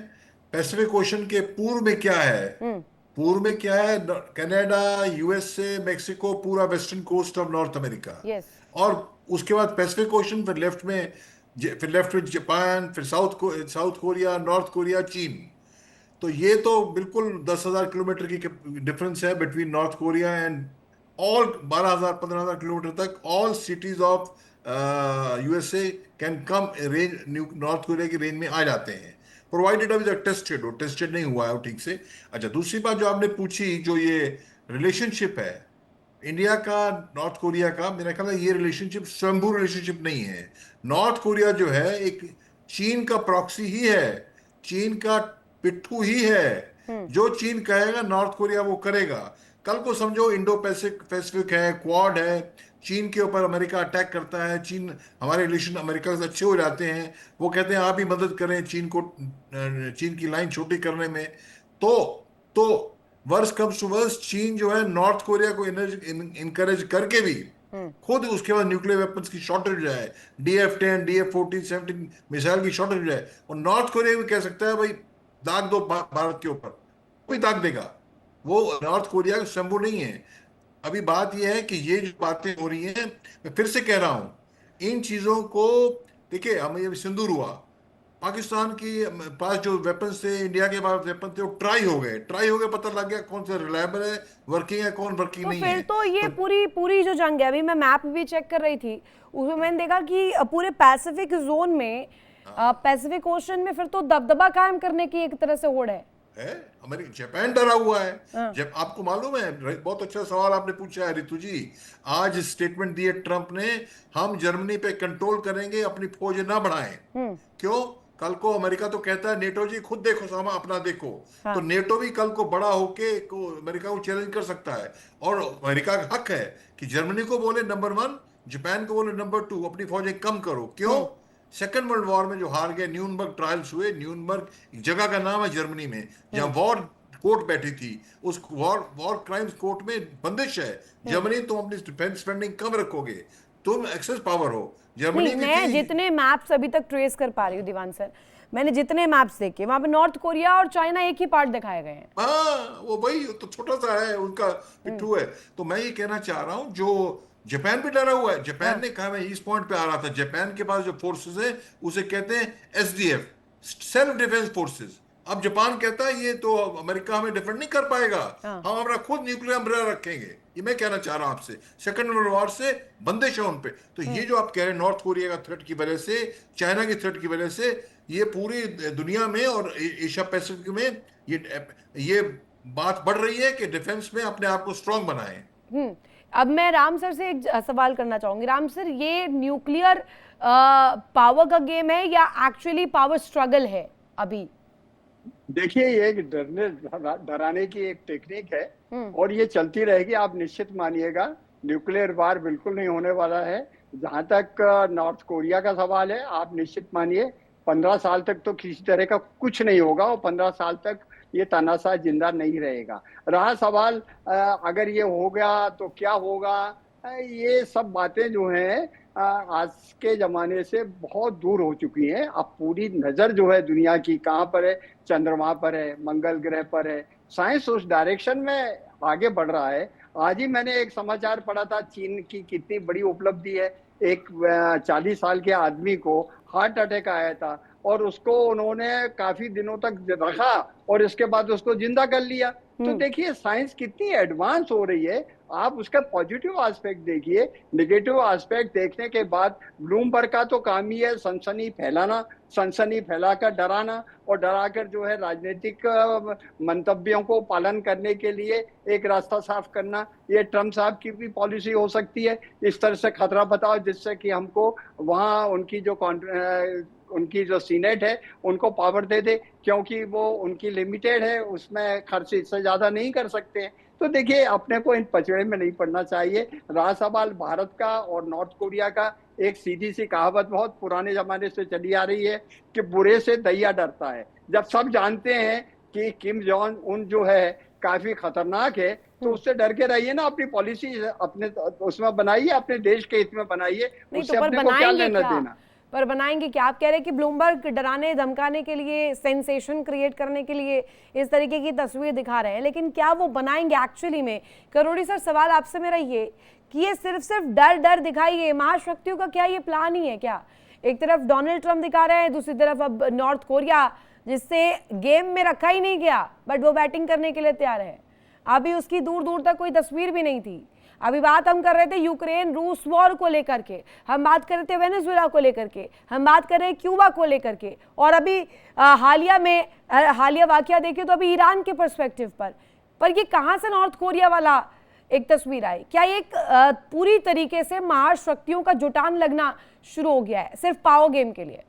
पैसिफिक ओशन के पूर्व में क्या है। पूर्व में क्या है? कनाडा, यूएसए, मेक्सिको, पूरा western coast of North America. और उसके बाद पैसिफिक ओशन, फिर लेफ्ट में जापान, फिर साउथ कोरिया, नॉर्थ कोरिया, चीन। तो ये तो बिल्कुल 10,000 किलोमीटर की डिफरेंस है between North Korea and all 12,000 15,000 kilometre तक all cities of USA can come range, North Korea की रेंज में आ जाते हैं, प्रोवाइडेड अभी तक टेस्टेड हो। टेस्टेड नहीं हुआ है वो ठीक से। अच्छा, दूसरी बात जो आपने पूछी, जो ये रिलेशनशिप है इंडिया का नॉर्थ कोरिया का, मेरा ख्याल है ये रिलेशनशिप स्वयंभू रिलेशनशिप नहीं है। नॉर्थ कोरिया जो है एक चीन का प्रॉक्सी ही है, चीन का पिट्ठू ही है। जो चीन कहेगा नॉर्थ कोरिया वो करेगा। कल को समझो इंडो पैसिफिक है, क्वाड है, चीन के ऊपर अमेरिका अटैक करता है, चीन, हमारे रिलेशन अमेरिका से अच्छे हो जाते हैं, वो कहते हैं आप ही मदद करें चीन को, चीन की लाइन छोटी करने में। तो वर्स कम्स टू वर्स, चीन जो है नॉर्थ कोरिया को इनकरेज करके भी खुद उसके बाद न्यूक्लियर वेपन्स की शॉर्टेज हो जाए, DF-10, DF-14, 17 मिसाइल की शॉर्टेज हो जाए, और नॉर्थ कोरिया भी कह सकता है भाई दाग दो भारत के ऊपर, कोई दाग देगा। वो नॉर्थ कोरिया का शंभू नहीं है। अभी बात यह है कि ये जो बातें हो रही हैं, मैं फिर से कह रहा हूं, इन चीजों को देखिए, हम ये सिंदूर हुआ, पाकिस्तान की पास जो वेपन्स थे, इंडिया के पास वेपन थे, वो ट्राई हो गए, पता लग गया कौन सा रिलायबल है, वर्किंग है, कौन वर्किंग तो नहीं फिर है। तो ये तो पूरी जो जंग है, अभी मैं मैप भी चेक कर रही थी, उसमें मैंने देखा कि पूरे पैसिफिक जोन में, पैसिफिक ओशन में फिर तो दबदबा कायम करने की एक तरह से होड़ है। अमेरिका, जापान डरा हुआ है। हाँ। जब आपको मालूम है, बहुत अच्छा सवाल आपने पूछा है रितु जी। आज स्टेटमेंट दिए ट्रंप ने, हम जर्मनी पे कंट्रोल करेंगे, अपनी फौज ना बढ़ाएं। क्यों? कल को अमेरिका तो कहता है नेटो जी खुद देखो, सामा अपना देखो। हाँ। तो नेटो भी कल को बड़ा होके अमेरिका को चैलेंज कर सकता है, और अमेरिका का हक है कि जर्मनी को बोले नंबर 1, जापान को बोले नंबर 2, अपनी फौजें कम करो। क्यों? सेकेंड वर्ल्ड वॉर में जो हार गए, न्यूरनबर्ग ट्रायल्स हुए, न्यूरनबर्ग जगह का नाम है जर्मनी में, जहां वॉर कोर्ट बैठी थी, उस वॉर क्राइम्स कोर्ट में बंदिश है। जर्मनी, तुम अपनी डिफेंस स्पेंडिंग कम रखोगे, तुम एक्सेस पावर हो। जर्मनी नहीं, भी मैं थी। जितने मैप्स अभी तक ट्रेस कर पा रही हूँ दीवान सर, मैंने जितने मैप्स देखे, वहां पे नॉर्थ कोरिया और चाइना एक ही पार्ट दिखाए गए हैं। हाँ, वो भाई तो छोटा सा है उनका पिट्ठू है। तो मैं ये कहना चाह रहा हूं, जो जापान भी डरा हुआ है। जापान ने कहा, मैं ईस्ट पॉइंट पे आ रहा था, जापान के पास जो फोर्सेस है उसे कहते हैं एसडीएफ, सेल्फ डिफेंस फोर्सेस। अब जापान कहता है ये तो अमेरिका हमें डिफेंड नहीं कर पाएगा, हम अपना खुद न्यूक्लियर अम्ब्रेला रखेंगे। ये मैं कहना चाह रहा हूं आपसे, सेकंड वर्ल्ड वॉर से बंदिश है उन पे। तो ये जो आप कह रहे हैं नॉर्थ कोरिया का थ्रेट की वजह से, चाइना की थ्रेट की वजह से, ये पूरी दुनिया में और एशिया पैसिफिक में ये बात बढ़ रही है कि डिफेंस में अपने आप को स्ट्रांग बनाएं। अब मैं राम सर से एक सवाल करना चाहूंगी। राम सर, ये न्यूक्लियर पावर का गेम है या एक्चुअली पावर स्ट्रगल है अभी? देखिए, ये एक डराने की एक टेक्निक है और ये चलती रहेगी। आप निश्चित मानिएगा, न्यूक्लियर वार बिल्कुल नहीं होने वाला है। जहां तक नॉर्थ कोरिया का सवाल है, आप निश्चित मानिए 15 साल तक तो किसी तरह का कुछ नहीं होगा, और 15 साल तक ये तानाशाह जिंदा नहीं रहेगा। रहा सवाल अगर ये हो गया तो क्या होगा, ये सब बातें जो हैं आज के जमाने से बहुत दूर हो चुकी हैं। अब पूरी नजर जो है दुनिया की कहाँ पर है, चंद्रमा पर है, मंगल ग्रह पर है। साइंस उस डायरेक्शन में आगे बढ़ रहा है। आज ही मैंने एक समाचार पढ़ा था, चीन की कितनी बड़ी उपलब्धि है। एक 40 साल के आदमी को हार्ट अटैक आया था और उसको उन्होंने काफी दिनों तक रखा और इसके बाद उसको जिंदा कर लिया। तो देखिए साइंस कितनी एडवांस हो रही है। आप उसका पॉजिटिव एस्पेक्ट देखिए, नेगेटिव एस्पेक्ट देखने के बाद ब्लूमबर्ग का तो काम ही है सनसनी फैलाना, सनसनी फैलाकर डराना, और डराकर जो है राजनीतिक मंतव्यों को पालन करने के लिए एक रास्ता साफ करना। ये ट्रम्प साहब की भी पॉलिसी हो सकती है, इस तरह से खतरा बताओ जिससे कि हमको वहाँ उनकी जो सीनेट है उनको पावर दे दे, क्योंकि वो उनकी लिमिटेड है, उसमें खर्च इससे ज्यादा नहीं कर सकते हैं। तो देखिए, अपने को इन पचड़े में नहीं पड़ना चाहिए। रहा सवाल भारत का और नॉर्थ कोरिया का, एक सीधी सी कहावत बहुत पुराने जमाने से चली आ रही है कि बुरे से दैया डरता है। जब सब जानते हैं कि किम जोंग उन जो है काफी खतरनाक है, तो उससे डर के रहिए ना। अपनी पॉलिसी अपने उसमें बनाइए, अपने देश के हित में बनाइए, उससे अपने को क्या लेना देना। पर बनाएंगे क्या? आप कह रहे हैं कि ब्लूमबर्ग डराने धमकाने के लिए, सेंसेशन क्रिएट करने के लिए इस तरीके की तस्वीर दिखा रहे हैं, लेकिन क्या वो बनाएंगे एक्चुअली में? करोड़ी सर, सवाल आपसे मेरा ये कि ये सिर्फ डर दिखाइए, महाशक्तियों का क्या ये प्लान ही है क्या? एक तरफ डोनाल्ड ट्रंप दिखा रहे हैं, दूसरी तरफ अब नॉर्थ कोरिया, जिससे गेम में रखा ही नहीं गया बट वो बैटिंग करने के लिए तैयार है। अभी उसकी दूर दूर तक कोई तस्वीर भी नहीं थी। अभी बात हम कर रहे थे यूक्रेन रूस वॉर को लेकर के, हम बात कर रहे थे वेनेजुएला को लेकर के, हम बात कर रहे हैं क्यूबा को लेकर के, और अभी हालिया वाकया देखिए तो अभी ईरान के पर्सपेक्टिव पर ये कहां से नॉर्थ कोरिया वाला एक तस्वीर आई? क्या एक पूरी तरीके से महाशक्तियों का जुटान लगना शुरू हो गया है सिर्फ पावर गेम के लिए?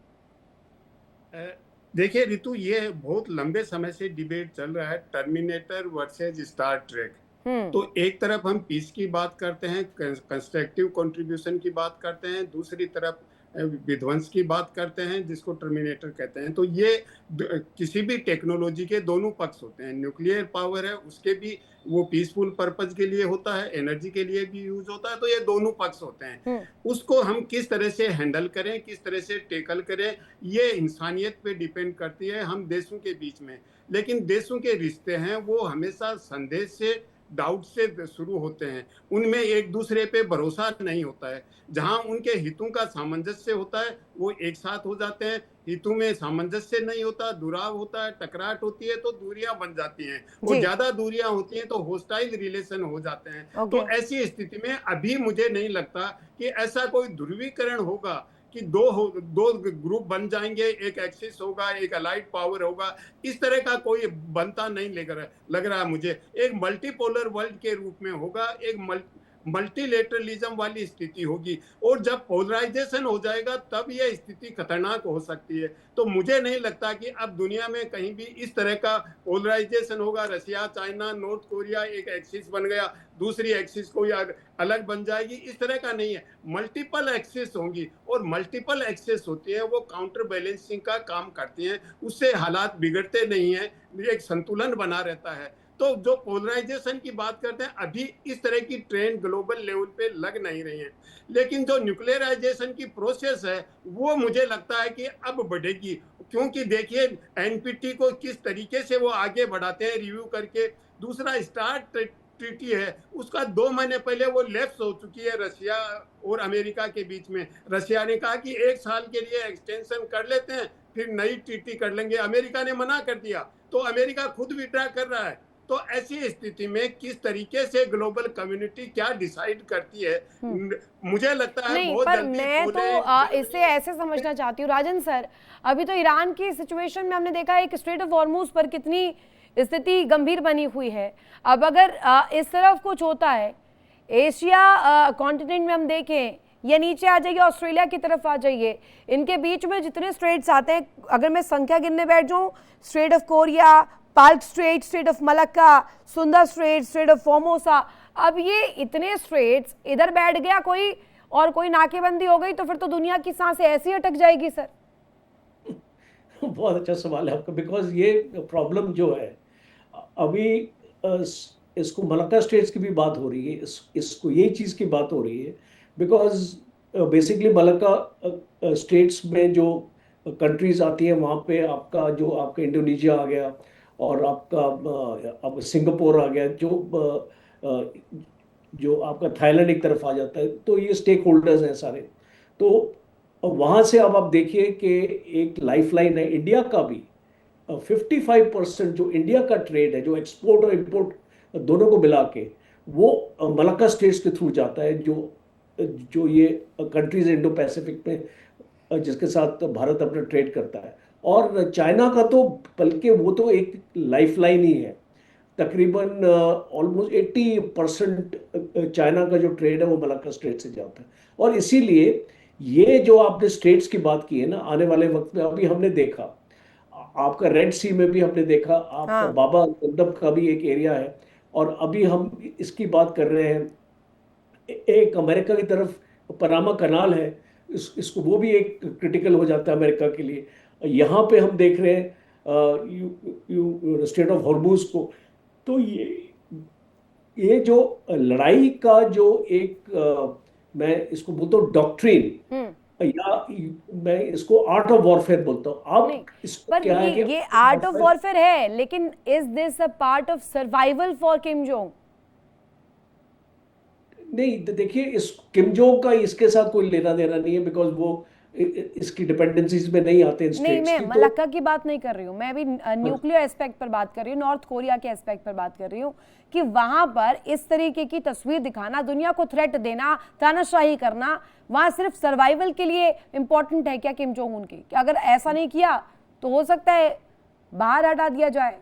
देखिए रितु, ये बहुत लंबे समय से डिबेट चल रहा है, टर्मिनेटर वर्सेज स्टार ट्रेक। तो एक तरफ हम पीस की बात करते हैं, कंस्ट्रक्टिव कंट्रीब्यूशन की बात करते हैं, दूसरी तरफ विध्वंस की बात करते हैं जिसको टर्मिनेटर कहते हैं। तो ये किसी भी टेक्नोलॉजी के दोनों पक्ष होते हैं। न्यूक्लियर पावर है, उसके भी वो पीसफुल पर्पज के लिए होता है, एनर्जी के लिए भी यूज होता है। तो ये दोनों पक्ष होते हैं। उसको हम किस तरह से हैंडल करें, किस तरह से टेकल करें, ये इंसानियत पे डिपेंड करती है, हम देशों के बीच में। लेकिन देशों के रिश्ते हैं वो हमेशा संदेश से डाउट से शुरू होते हैं, उनमें एक दूसरे पे भरोसा नहीं होता है। जहां उनके हितों का सामंजस्य होता है वो एक साथ हो जाते हैं, हितों में सामंजस्य नहीं होता, दुराव होता है, टकराट होती है तो दूरियां बन जाती हैं, और जी। ज्यादा दूरियां होती हैं तो होस्टाइल रिलेशन हो जाते हैं। ओके। तो ऐसी स्थिति में अभी मुझे नहीं लगता कि ऐसा कोई ध्रुवीकरण होगा कि दो ग्रुप बन जाएंगे, एक एक्सिस होगा, एक अलाइड पावर होगा, इस तरह का कोई बनता नहीं लग रहा है मुझे। एक मल्टीपोलर वर्ल्ड के रूप में होगा, एक मल्टीलेटरलिज्म वाली स्थिति होगी, और जब पोलराइजेशन हो जाएगा तब यह स्थिति खतरनाक हो सकती है। तो मुझे नहीं लगता कि अब दुनिया में कहीं भी इस तरह का पोलराइजेशन होगा, रशिया, चाइना, नॉर्थ कोरिया एक एक्सिस बन गया, दूसरी एक्सिस कोई अलग बन जाएगी, इस तरह का नहीं है। मल्टीपल एक्सिस होंगी, और मल्टीपल एक्सिस होती है वो काउंटर बैलेंसिंग का काम करती हैं, उससे हालात बिगड़ते नहीं हैं, एक संतुलन बना रहता है। तो जो पोलराइजेशन की बात करते हैं, अभी इस तरह की ट्रेंड ग्लोबल लेवल पे लग नहीं रही है, लेकिन जो न्यूक्लियराइजेशन की प्रोसेस है वो मुझे लगता है कि अब बढ़ेगी, क्योंकि देखिए एनपीटी को किस तरीके से वो आगे बढ़ाते हैं रिव्यू करके। दूसरा स्टार्ट ट्रीटी है, उसका 2 महीने पहले वो लैप्स हो चुकी है रशिया और अमेरिका के बीच में। रशिया ने कहा कि 1 साल के लिए एक्सटेंशन कर लेते हैं, फिर नई ट्रीटी कर लेंगे। अमेरिका ने मना कर दिया, तो अमेरिका खुद विड्रा कर रहा है। तो ऐसी स्थिति में किस तरीके से ग्लोबल कम्युनिटी क्या डिसाइड करती है, मुझे लगता है नहीं, बहुत पर जल्दी मैं तो इसे ऐसे समझना चाहती हूँ राजन सर, अभी तो ईरान की सिचुएशन में हमने देखा एक स्ट्रेट ऑफ हॉर्मुज पर कितनी स्थिति गंभीर बनी हुई है। अब अगर इस तरफ कुछ होता है, एशिया कॉन्टिनेंट में हम देखें, या नीचे आ जाइए ऑस्ट्रेलिया की तरफ आ जाइए, इनके बीच में जितने स्ट्रेट्स आते हैं, अगर मैं संख्या गिनने बैठ जाऊँ, straight of Korea, Palk straight, straight of Malacca, सुंदर स्ट्रेट, स्ट्रेट ऑफ फॉर्मोसा, अब ये इतने स्ट्रेट्स इधर बैठ गया कोई और कोई नाकेबंदी हो गई तो फिर तो दुनिया की सांसें ऐसी अटक जाएगी सर। बहुत अच्छा सवाल है आपका, बिकॉज ये प्रॉब्लम जो है अभी इसको मलक्का स्टेट्स की भी बात हो रही है, इसको यही चीज़ की बात हो रही है, बिकॉज बेसिकली मलक्का स्टेट्स में जो कंट्रीज आती हैं वहाँ पे आपका इंडोनेशिया आ गया, और आपका अब सिंगापुर आ गया, जो आपका थाईलैंड एक तरफ आ जाता है, तो ये स्टेक होल्डर्स हैं सारे। तो वहाँ से अब आप देखिए कि एक लाइफलाइन है इंडिया का भी। 55% जो इंडिया का ट्रेड है, जो एक्सपोर्ट और इंपोर्ट दोनों को मिला के, वो मलक्का स्टेट्स के थ्रू जाता है, जो ये कंट्रीज इंडो पैसिफिक में जिसके साथ भारत अपना ट्रेड करता है। और चाइना का तो बल्कि वो तो एक लाइफलाइन ही है, तकरीबन ऑलमोस्ट 80% चाइना का जो ट्रेड है वो मलक्का स्ट्रेट से जाता है। और इसीलिए ये जो आपने स्टेट्स की बात की है ना, आने वाले वक्त में अभी हमने देखा, आपका रेड सी में भी हमने देखा, आपका हाँ। बाबा गंदम का भी एक एरिया है, और अभी हम इसकी बात कर रहे हैं, एक अमेरिका की तरफ पनामा कनाल है, इसको वो भी एक क्रिटिकल हो जाता है अमेरिका के लिए। यहाँ पे हम देख रहे हैं स्ट्रेट ऑफ हॉर्मुज को। तो ये जो लड़ाई का जो एक मैं इसको बोलता हूँ डॉक्ट्रिन, या मैं इसको आर्ट ऑफ वॉरफेयर बोलता हूँ। आप इसको पर क्या है कि ये आर्ट ऑफ वॉरफेयर है, लेकिन is this a part of survival for Kim Jong? नहीं, देखिए इस किम जोंग का इसके साथ कोई लेना देना नहीं है, बिकॉज वो इसकी डिपेंडेंसीज में नहीं आते। नहीं, मैं मलक्का की बात नहीं कर रही हूँ, मैं भी न्यूक्लियर एस्पेक्ट पर बात कर रही हूँ, नॉर्थ कोरिया के एस्पेक्ट पर बात कर रही हूँ कि वहां पर इस तरीके की तस्वीर दिखाना, दुनिया को थ्रेट देना, तानाशाही करना, वहां सिर्फ सर्वाइवल के लिए इंपॉर्टेंट है क्या किम जोंग उन की? कि अगर ऐसा नहीं किया तो हो सकता है बाहर हटा दिया जाए।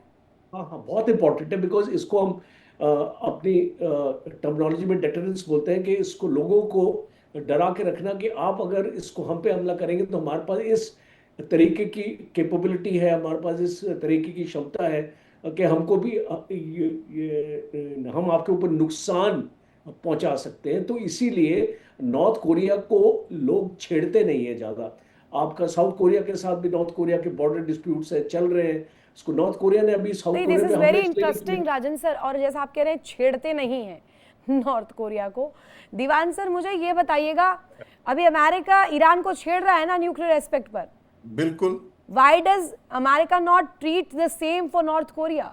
हाँ हाँ, बहुत इंपॉर्टेंट है, बिकॉज इसको हम अपनी टर्मिनोलॉजी में डेटरेंस बोलते हैं, कि इसको लोगों को डरा के रखना कि आप अगर इसको हम पे हमला करेंगे तो हमारे पास इस तरीके की कैपेबिलिटी है, हमारे पास इस तरीके की क्षमता है कि हमको भी हम आपके ऊपर नुकसान पहुंचा सकते हैं। तो इसीलिए नॉर्थ कोरिया को लोग छेड़ते नहीं है ज़्यादा। आपका साउथ कोरिया के साथ भी नॉर्थ कोरिया के बॉर्डर डिस्प्यूट्स है, चल रहे हैं। इसको नॉर्थ कोरिया ने अभी south Korea this is very interesting Rajan sir, और जैसा आप कह रहे हैं छेड़ते नहीं हैं नॉर्थ कोरिया को। दीवान सर मुझे ये बताइएगा, अभी अमेरिका ईरान को छेड़ रहा है ना न्यूक्लियर एस्पेक्ट पर? बिल्कुल। Why does America not treat the same for North Korea?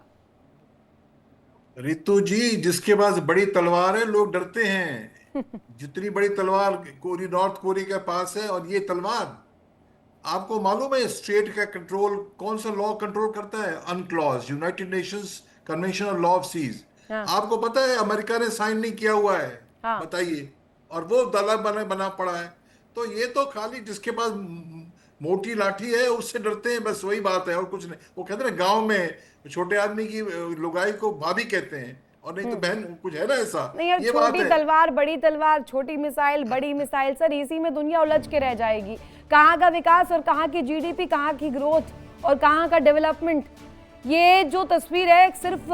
Ritu जी, जिसके पास बड़ी तलवार है लोग डरते हैं। जितनी बड़ी तलवार नॉर्थ कोरिया के पास है, और ये तलवार, आपको मालूम है स्टेट का कंट्रोल कौन सा लॉ कंट्रोल करता है? UNCLOS, United Nations convention on law of seas. हाँ। आपको पता है अमेरिका ने साइन नहीं किया हुआ है। हाँ। बताइए, और वो दलाल बना पड़ा है। तो ये तो खाली जिसके पास मोटी लाठी है उससे डरते हैं, बस वही बात है और कुछ नहीं। वो कहते हैं गांव में छोटे आदमी की लुगाई को भाभी कहते हैं, और नहीं तो बहन, कुछ है ना ऐसा। नहीं यार, ये बात छोटी है। तलवार, बड़ी तलवार, छोटी मिसाइल, बड़ी मिसाइल, सर इसी में दुनिया उलझ के रह जाएगी। कहाँ का विकास और कहाँ की जीडीपी, कहाँ की ग्रोथ और कहाँ का डेवलपमेंट। ये जो तस्वीर है सिर्फ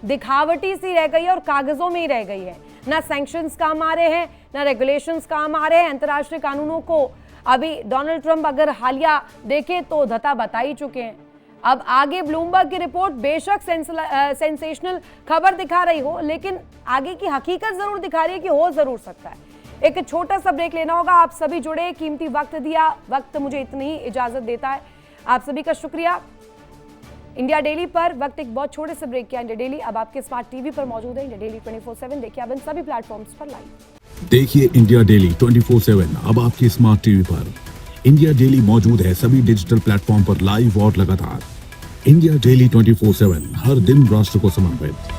दिखावटी सी रह गई है और कागजों में ही रह गई है। ना सैंक्शंस काम आ रहे हैं, ना रेगुलेशंस काम आ रहे हैं। अंतर्राष्ट्रीय कानूनों को अभी डोनाल्ड ट्रंप अगर हालिया देखे तो धता बता ही चुके हैं। अब आगे ब्लूमबर्ग की रिपोर्ट बेशक सेंसेशनल खबर दिखा रही हो, लेकिन आगे की हकीकत जरूर दिखा रही है कि हो जरूर सकता है। एक छोटा सा ब्रेक लेना होगा। आप सभी जुड़े, कीमती वक्त दिया, वक्त मुझे इतनी ही इजाजत देता है। आप सभी का शुक्रिया। इंडिया डेली पर वक्त एक बहुत छोटे से ब्रेक किया। इंडिया डेली अब आपके स्मार्ट टीवी पर मौजूद है। इंडिया डेली 24/7 देखिए अब इन सभी प्लेटफॉर्म्स पर लाइव। देखिए इंडिया डेली 24/7 अब आपके स्मार्ट टीवी पर। इंडिया डेली मौजूद है सभी डिजिटल प्लेटफॉर्म पर लाइव और लगातार। इंडिया डेली 24/7 हर दिन राष्ट्र को समर्पित।